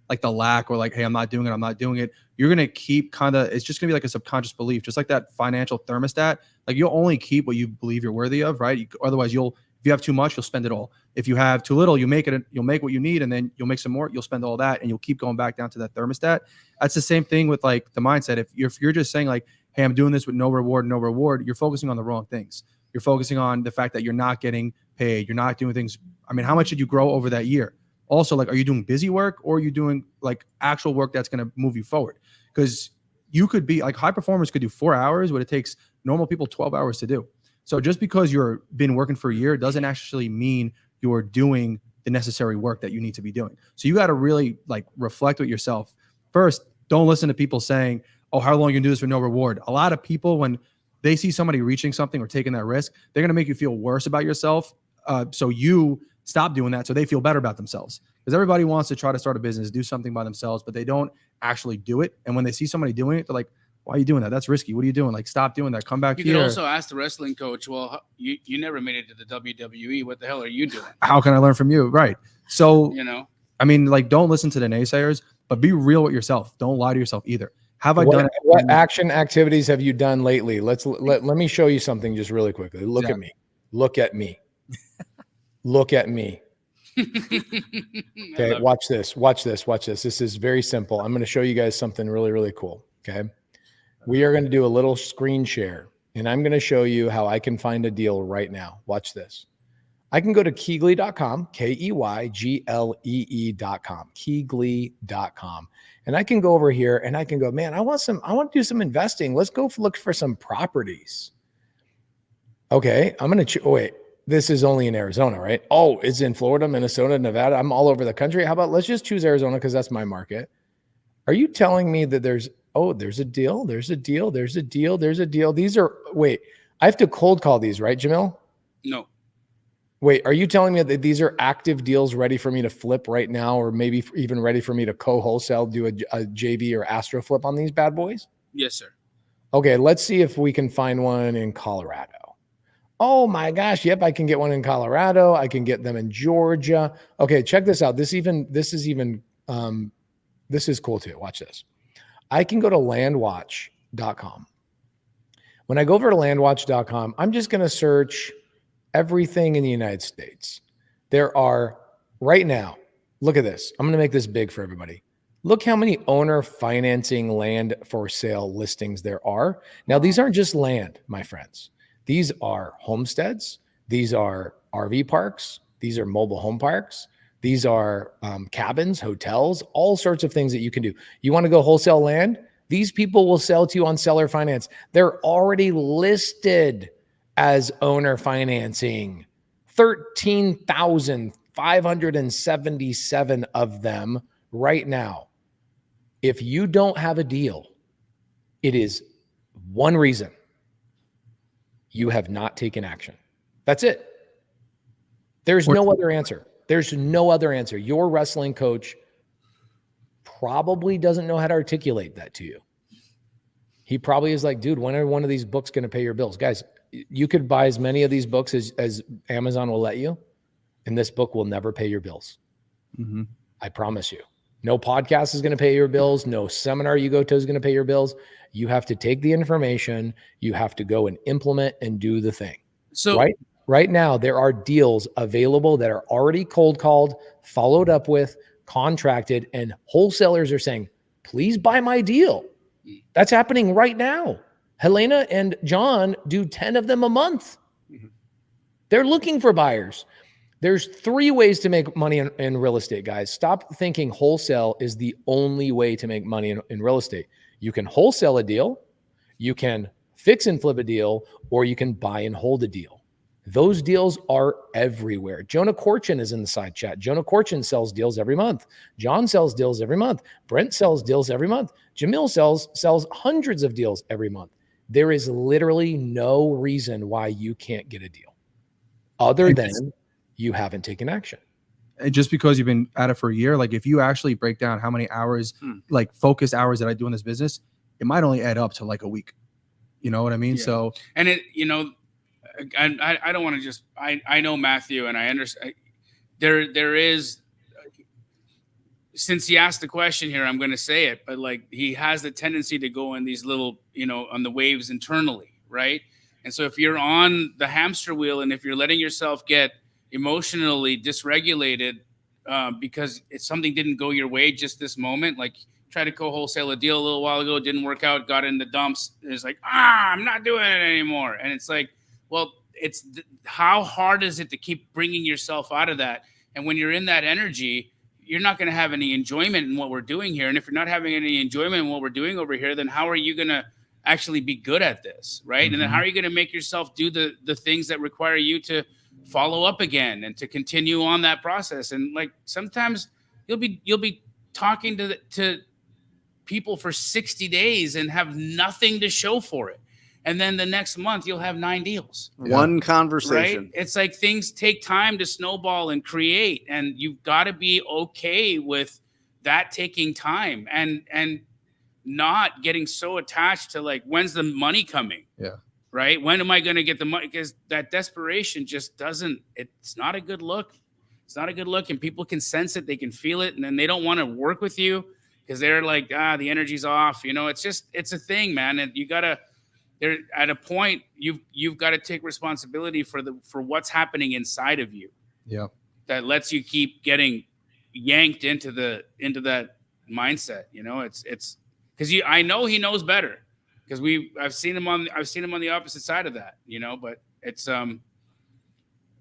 like the lack, or like, hey, I'm not doing it, you're going to keep it's just going to be like a subconscious belief, just like that financial thermostat. Like, you'll only keep what you believe you're worthy of, right? Otherwise, if you have too much, you'll spend it all. If you have too little, you'll make what you need, and then you'll make some more, you'll spend all that, and you'll keep going back down to that thermostat. That's the same thing with like the mindset. If you're just saying like, hey, I'm doing this with no reward, you're focusing on the wrong things. You're focusing on the fact that you're not getting paid. You're not doing things. I mean, how much did you grow over that year? Also, like, are you doing busy work, or are you doing like actual work that's going to move you forward? Because you could be like, high performers could do 4 hours, what it takes normal people 12 hours to do. So just because you're been working for a year doesn't actually mean you're doing the necessary work that you need to be doing. So you got to really like reflect with yourself. First, don't listen to people saying, oh, how long you can do this for no reward. A lot of people, when they see somebody reaching something or taking that risk, they're going to make you feel worse about yourself. So you stop doing that so they feel better about themselves. Because everybody wants to try to start a business, do something by themselves, but they don't actually do it. And when they see somebody doing it, they're like, why are you doing that? That's risky. What are you doing? Like, stop doing that. Come back here. You could also ask the wrestling coach, well, you never made it to the WWE. What the hell are you doing? How can I learn from you? Right. So, I mean, like, don't listen to the naysayers, but be real with yourself. Don't lie to yourself either. What action activities have you done lately? Let me show you something just really quickly. Look at me. Look at me. Look at me. Okay, watch this. Watch this. Watch this. This is very simple. I'm going to show you guys something really, really cool. Okay. We are going to do a little screen share, and I'm going to show you how I can find a deal right now. Watch this. I can go to Keyglee.com, Keygle.com, Keyglee.com. And I can go over here and I can go, man, I want to do some investing. Let's go look for some properties. Okay. I'm going to, wait, this is only in Arizona, right? Oh, it's in Florida, Minnesota, Nevada. I'm all over the country. How about, let's just choose Arizona because that's my market. Are you telling me that there's a deal, there's a deal, there's a deal, there's a deal. These are, wait, I have to cold call these, right, Jamil? No. Wait, are you telling me that these are active deals ready for me to flip right now, or maybe even ready for me to co-wholesale, do a JV or Astro flip on these bad boys? Yes, sir. Okay, let's see if we can find one in Colorado. Oh my gosh, yep, I can get one in Colorado. I can get them in Georgia. Okay, check this out. This is cool too. Watch this. I can go to landwatch.com. When I go over to landwatch.com, I'm just going to search everything in the United States. There are right now, look at this. I'm going to make this big for everybody. Look how many owner financing land for sale listings there are. Now, these aren't just land, my friends. These are homesteads. These are RV parks. These are mobile home parks. These are cabins, hotels, all sorts of things that you can do. You want to go wholesale land? These people will sell to you on seller finance. They're already listed as owner financing. 13,577 of them right now. If you don't have a deal, it is one reason: you have not taken action. That's it. There's no other answer. There's no other answer. Your wrestling coach probably doesn't know how to articulate that to you. He probably is like, dude, when are one of these books going to pay your bills? Guys, you could buy as many of these books as Amazon will let you, and this book will never pay your bills. Mm-hmm. I promise you. No podcast is going to pay your bills. No seminar you go to is going to pay your bills. You have to take the information. You have to go and implement and do the thing. So Right now, there are deals available that are already cold called, followed up with, contracted, and wholesalers are saying, please buy my deal. That's happening right now. Helena and John do 10 of them a month. They're looking for buyers. There's 3 ways to make money in real estate, guys. Stop thinking wholesale is the only way to make money in real estate. You can wholesale a deal, you can fix and flip a deal, or you can buy and hold a deal. Those deals are everywhere. Jonah Corchin is in the side chat. Jonah Corchin sells deals every month. John sells deals every month. Brent sells deals every month. Jamil sells hundreds of deals every month. There is literally no reason why you can't get a deal other than you haven't taken action. And just because you've been at it for a year, like if you actually break down how many hours, like focused hours that I do in this business, it might only add up to like a week. You know what I mean? Yeah. So, and it, I don't want to just, I know Matthew, and I understand there is, since he asked the question here, I'm going to say it, but like he has the tendency to go in these little, on the waves internally. Right. And so if you're on the hamster wheel and if you're letting yourself get emotionally dysregulated because something didn't go your way just this moment, like tried to co-wholesale a deal a little while ago, didn't work out, got in the dumps. It's like, I'm not doing it anymore. And it's like, well, how hard is it to keep bringing yourself out of that? And when you're in that energy, you're not going to have any enjoyment in what we're doing here. And if you're not having any enjoyment in what we're doing over here, then how are you going to actually be good at this, right? Mm-hmm. And then how are you going to make yourself do the things that require you to follow up again and to continue on that process? And like sometimes you'll be talking to people for 60 days and have nothing to show for it. And then the next month you'll have 9 deals. One conversation. Right? It's like things take time to snowball and create, and you've got to be okay with that taking time and not getting so attached to like, when's the money coming? Yeah. Right? When am I going to get the money? Because that desperation just it's not a good look. It's not a good look, and people can sense it. They can feel it, and then they don't want to work with you because they're like, the energy's off. It's a thing, man. And they're at a point you've got to take responsibility for what's happening inside of you. Yeah. That lets you keep getting yanked into that mindset. It's because I know he knows better because I've seen him on the opposite side of that, but it's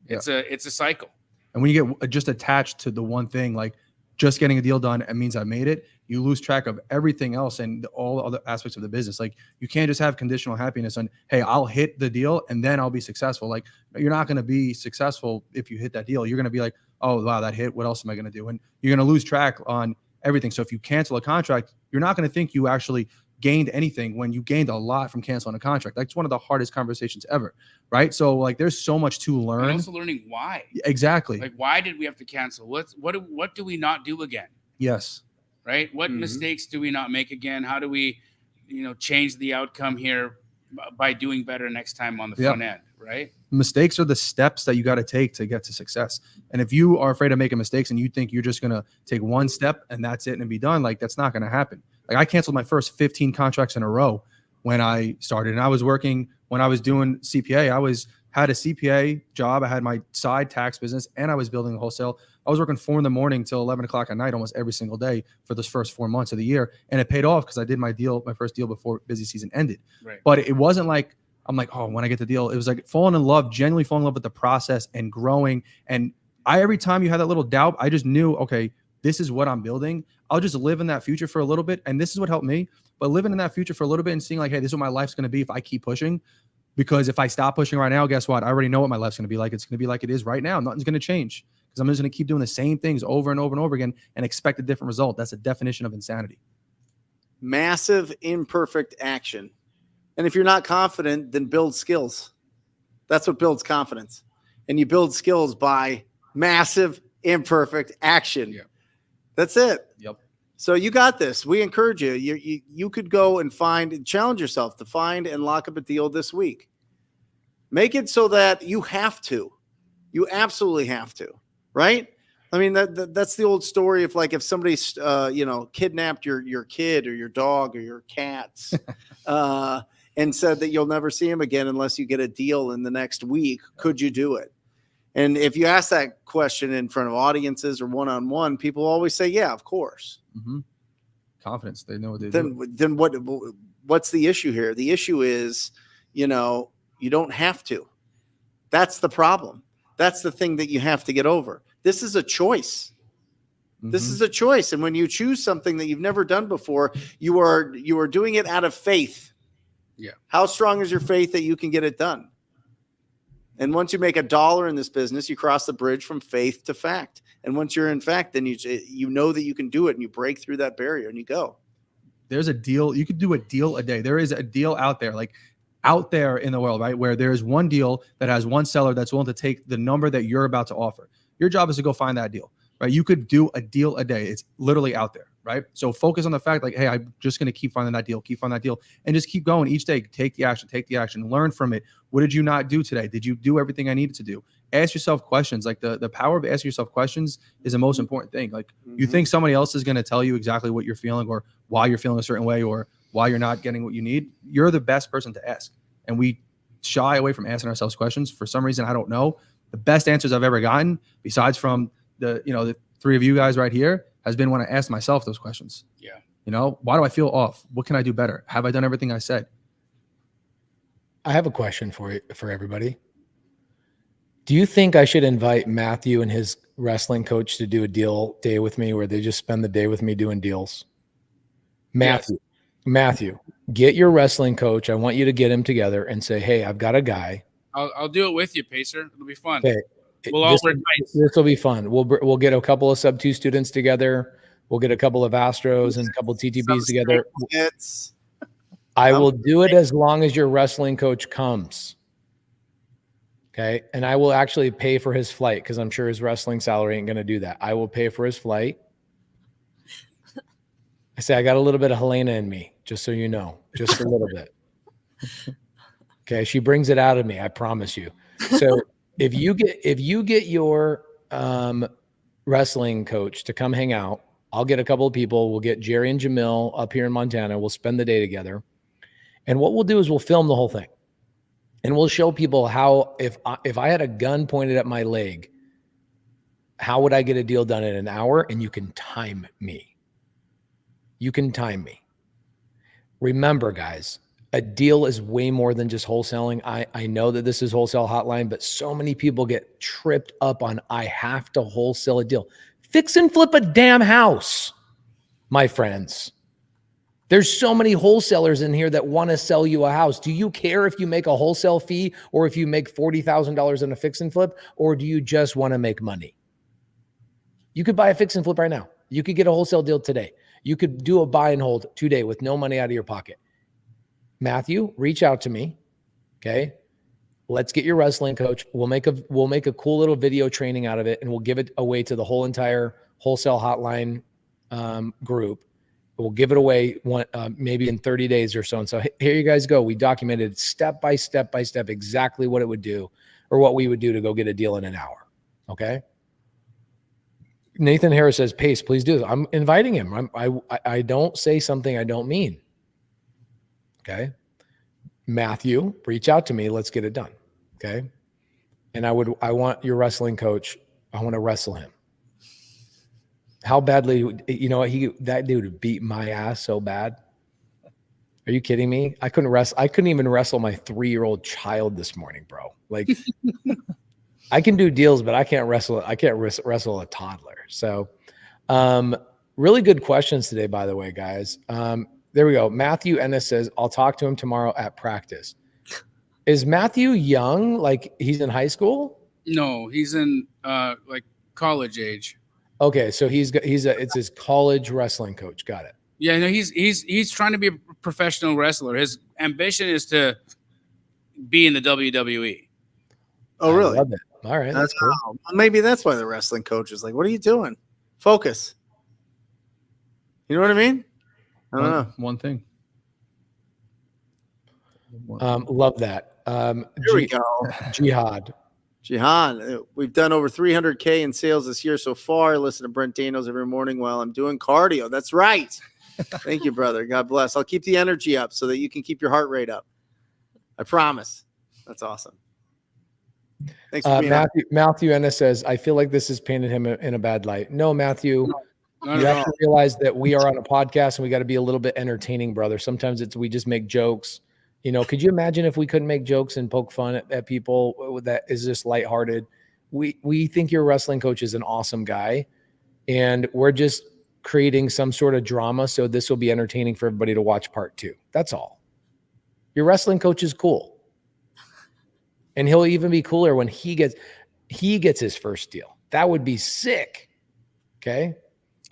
It's a cycle. And when you get just attached to the one thing, like just getting a deal done, it means I made it. You lose track of everything else and all the other aspects of the business. Like you can't just have conditional happiness on, hey, I'll hit the deal and then I'll be successful. Like you're not going to be successful if you hit that deal. You're going to be like, oh, wow, that hit. What else am I going to do? And you're going to lose track on everything. So if you cancel a contract, you're not going to think you actually gained anything when you gained a lot from canceling a contract. That's one of the hardest conversations ever, right? So like there's so much to learn. And also learning why. Exactly. Like why did we have to cancel? What do we not do again? Yes. Right? What mistakes do we not make again? How do we, change the outcome here by doing better next time on the front end, right? Mistakes are the steps that you got to take to get to success. And if you are afraid of making mistakes and you think you're just going to take one step and that's it and be done, like that's not going to happen. Like I canceled my first 15 contracts in a row when I started, and I was working when I was doing CPA. Had a CPA job. I had my side tax business and I was building a wholesale. I was working 4 a.m. till 11 o'clock at night, almost every single day for those first 4 months of the year. And it paid off because I did my first deal before busy season ended. Right. But it wasn't like, I'm like, oh, when I get the deal, it was like genuinely falling in love with the process and growing. And every time you had that little doubt, I just knew, okay, this is what I'm building. I'll just live in that future for a little bit. And this is what helped me. But living in that future for a little bit and seeing like, hey, this is what my life's going to be if I keep pushing. Because if I stop pushing right now, guess what? I already know what my life's going to be like. It's going to be like it is right now. Nothing's going to change because I'm just going to keep doing the same things over and over and over again and expect a different result. That's a definition of insanity. Massive imperfect action. And if you're not confident, then build skills. That's what builds confidence. And you build skills by massive imperfect action. Yeah. That's it. Yep. So you got this. We encourage you. You could go and challenge yourself to find and lock up a deal this week. Make it so that you have to. You absolutely have to, right? I mean, that's the old story of like if somebody's kidnapped your kid or your dog or your cats and said that you'll never see him again unless you get a deal in the next week, could you do it? And if you ask that question in front of audiences or one-on-one, people always say, yeah, of course. Mm-hmm. Confidence. They know what they do. Then what's the issue here? The issue is, you don't have to. That's the problem. That's the thing that you have to get over. This is a choice. Mm-hmm. This is a choice. And when you choose something that you've never done before, you are doing it out of faith. Yeah. How strong is your faith that you can get it done? And once you make $1 in this business, you cross the bridge from faith to fact. And once you're in fact, then you know that you can do it and you break through that barrier and you go. There's a deal. You could do a deal a day. There is a deal out there, like out there in the world, right? Where there's one deal that has one seller that's willing to take the number that you're about to offer. Your job is to go find that deal, right? You could do a deal a day. It's literally out there, right? So focus on the fact like, hey, I'm just going to keep finding that deal, and just keep going each day. Take the action, learn from it. What did you not do today? Did you do everything I needed to do? Ask yourself questions. Like the power of asking yourself questions is the most important thing. Like you think somebody else is going to tell you exactly what you're feeling or why you're feeling a certain way or why you're not getting what you need. You're the best person to ask. And we shy away from asking ourselves questions. For some reason, I don't know. The best answers I've ever gotten, besides from the three of you guys right here, has been when I asked myself those questions. Yeah. Why do I feel off? What can I do better? Have I done everything I said? I have a question for everybody. Do you think I should invite Matthew and his wrestling coach to do a deal day with me where they just spend the day with me doing deals? Matthew, get your wrestling coach. I want you to get him together and say, hey, I've got a guy. I'll do it with you, Pacer. It'll be fun. Okay. We'll all wear tights. This will be fun. We'll get a couple of sub 2 students together. We'll get a couple of Astros and a couple of TTBs together. I will do it as long as your wrestling coach comes. Okay. And I will actually pay for his flight because I'm sure his wrestling salary ain't going to do that. I will pay for his flight. I say, I got a little bit of Helena in me, just so you know, just a little bit. Okay. She brings it out of me. I promise you. So if you get your wrestling coach to come hang out, I'll get a couple of people. We'll get Jerry and Jamil up here in Montana. We'll spend the day together. And what we'll do is we'll film the whole thing. And we'll show people how, if I had a gun pointed at my leg, how would I get a deal done in an hour? And you can time me. You can time me. Remember, guys, A deal is way more than just wholesaling. I know that this is Wholesale Hotline, but so many people get tripped up on, I have to wholesale a deal. Fix and flip a damn house, my friends. There's so many wholesalers in here that want to sell you a house. Do you care if you make a wholesale fee or if you make $40,000 in a fix and flip, or do you just want to make money? You could buy a fix and flip right now. You could get a wholesale deal today. You could do a buy and hold today with no money out of your pocket. Matthew, reach out to me. Okay. Let's get your wrestling coach. We'll make a cool little video training out of it, and we'll give it away to the whole entire Wholesale Hotline group. We'll give it away maybe in 30 days or so. And so here you guys go. We documented step by step exactly what it would do, or what we would do to go get a deal in an hour. Okay. Nathan Harris says, Pace, please do this. I'm inviting him. I don't say something I don't mean. Okay. Matthew, reach out to me. Let's get it done. Okay. And I want your wrestling coach. I want to wrestle him. How badly, that dude beat my ass so bad. Are you kidding me? I couldn't even wrestle my 3-year-old child this morning, bro. Like, I can do deals, but I can't wrestle a toddler. So, really good questions today, by the way, guys. There we go. Matthew Ennis says, I'll talk to him tomorrow at practice. Is Matthew young? Like, he's in high school? No, he's in like college age. Okay, so it's his college wrestling coach. Got it. Yeah, no, he's trying to be a professional wrestler. His ambition is to be in the WWE. Oh, really? I love it. All right, that's cool. Well, maybe that's why the wrestling coach is like, "What are you doing? Focus." You know what I mean? I don't know. One thing. Love that. Here we go. Jihad. Jihan, we've done over 300K in sales this year so far. I listen to Brent Daniels every morning while I'm doing cardio. That's right. Thank you, brother. God bless. I'll keep the energy up so that you can keep your heart rate up. I promise. That's awesome. Thanks for being Matthew Ennis says, I feel like this has painted him in a bad light. No, Matthew. No, You have to realize that we are on a podcast and we got to be a little bit entertaining, brother. Sometimes we just make jokes. Could you imagine if we couldn't make jokes and poke fun at people that is just lighthearted? We think your wrestling coach is an awesome guy, and we're just creating some sort of drama. So this will be entertaining for everybody to watch part 2. That's all. Your wrestling coach is cool. And he'll even be cooler when he gets his first deal. That would be sick. Okay.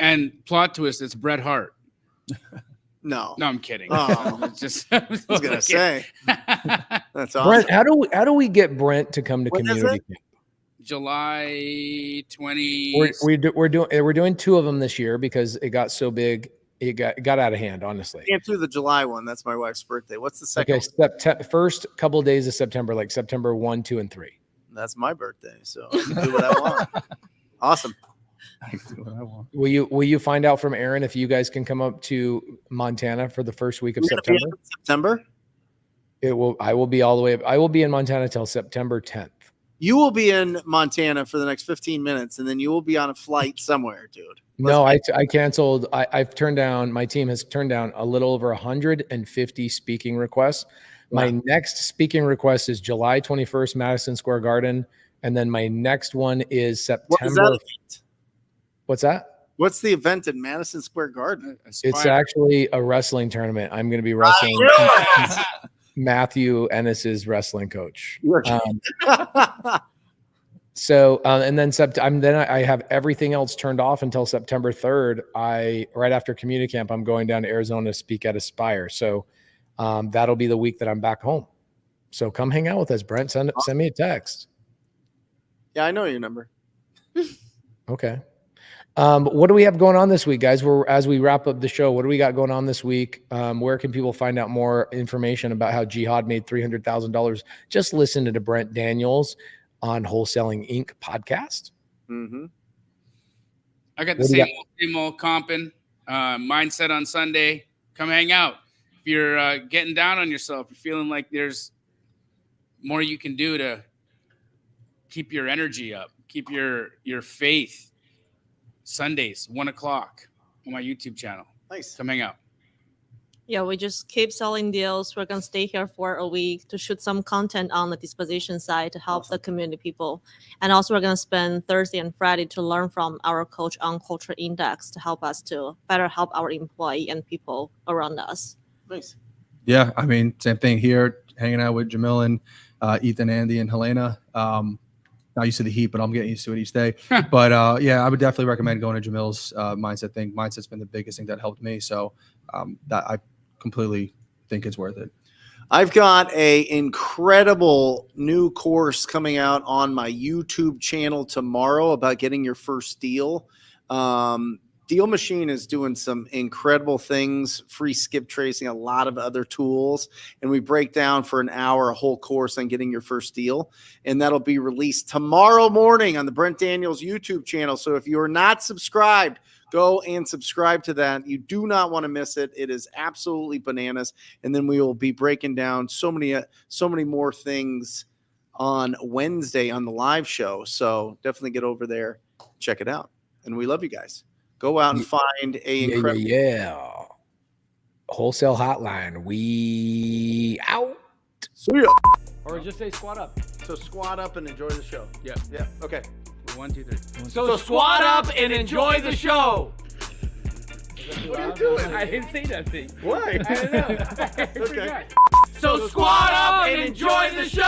And plot twist, it's Bret Hart. No, I'm kidding. Oh. It's just I was gonna say that's awesome. Brent, how do we get Brent to come to When is community it? camp? July 20. We're doing 2 of them this year because it got so big. It got out of hand, honestly. Can't do the July one. That's my wife's birthday. What's the second? Okay, first couple of days of September, like September 1, 2, and 3. That's my birthday, so I can do what I want. Awesome. I can do what I want. Will you find out from Aaron if you guys can come up to Montana for the first week of You're gonna be September? in September? I will be all the way. I will be in Montana till September 10th. You will be in Montana for the next 15 minutes, and then you will be on a flight somewhere, dude. No, I canceled. I've turned down. My team has turned down a little over 150 speaking requests. My next speaking request is July 21st, Madison Square Garden, and then my next one is September. What is that event? What's that? What's the event in Madison Square Garden? It's actually a wrestling tournament. I'm going to be wrestling Matthew Ennis's wrestling coach. So, and then I have everything else turned off until September 3rd. Right after community camp, I'm going down to Arizona to speak at Aspire. So, that'll be the week that I'm back home. So come hang out with us, Brent. Send me a text. Yeah, I know your number. Okay. What do we have going on this week, guys? As we wrap up the show, what do we got going on this week? Where can people find out more information about how Jihad made $300,000? Just listen to Brent Daniels on Wholesaling Inc. podcast. Mm-hmm. I got the same old comping mindset on Sunday. Come hang out. If you're getting down on yourself, you're feeling like there's more you can do to keep your energy up, keep your faith. Sundays, 1:00 on my YouTube channel. Nice. Come hang out. Yeah, we just keep selling deals. We're gonna stay here for a week to shoot some content on the disposition side to help the community people. And also we're gonna spend Thursday and Friday to learn from our coach on culture index to help us to better help our employee and people around us. Nice. Yeah, I mean, same thing here, hanging out with Jamil and Ethan, Andy, and Helena. Not used to the heat, but I'm getting used to it each day. But yeah, I would definitely recommend going to Jamil's mindset thing. Mindset's been the biggest thing that helped me. So that I completely think it's worth it. I've got a incredible new course coming out on my YouTube channel tomorrow about getting your first deal. Deal Machine is doing some incredible things, free skip tracing, a lot of other tools. And we break down for an hour a whole course on getting your first deal. And that'll be released tomorrow morning on the Brent Daniels YouTube channel. So if you're not subscribed, go and subscribe to that. You do not want to miss it. It is absolutely bananas. And then we will be breaking down so many more things on Wednesday on the live show. So definitely get over there, check it out. And we love you guys. Go out and find a incredible. Yeah. Wholesale Hotline. We out. See ya. Or just say squat up. So squat up and enjoy the show. Yeah. Yeah. Okay. 1, 2, 3. So squat up and enjoy the show. What are you doing? I didn't say nothing. Why? I don't know. Okay. So squat up and enjoy the show.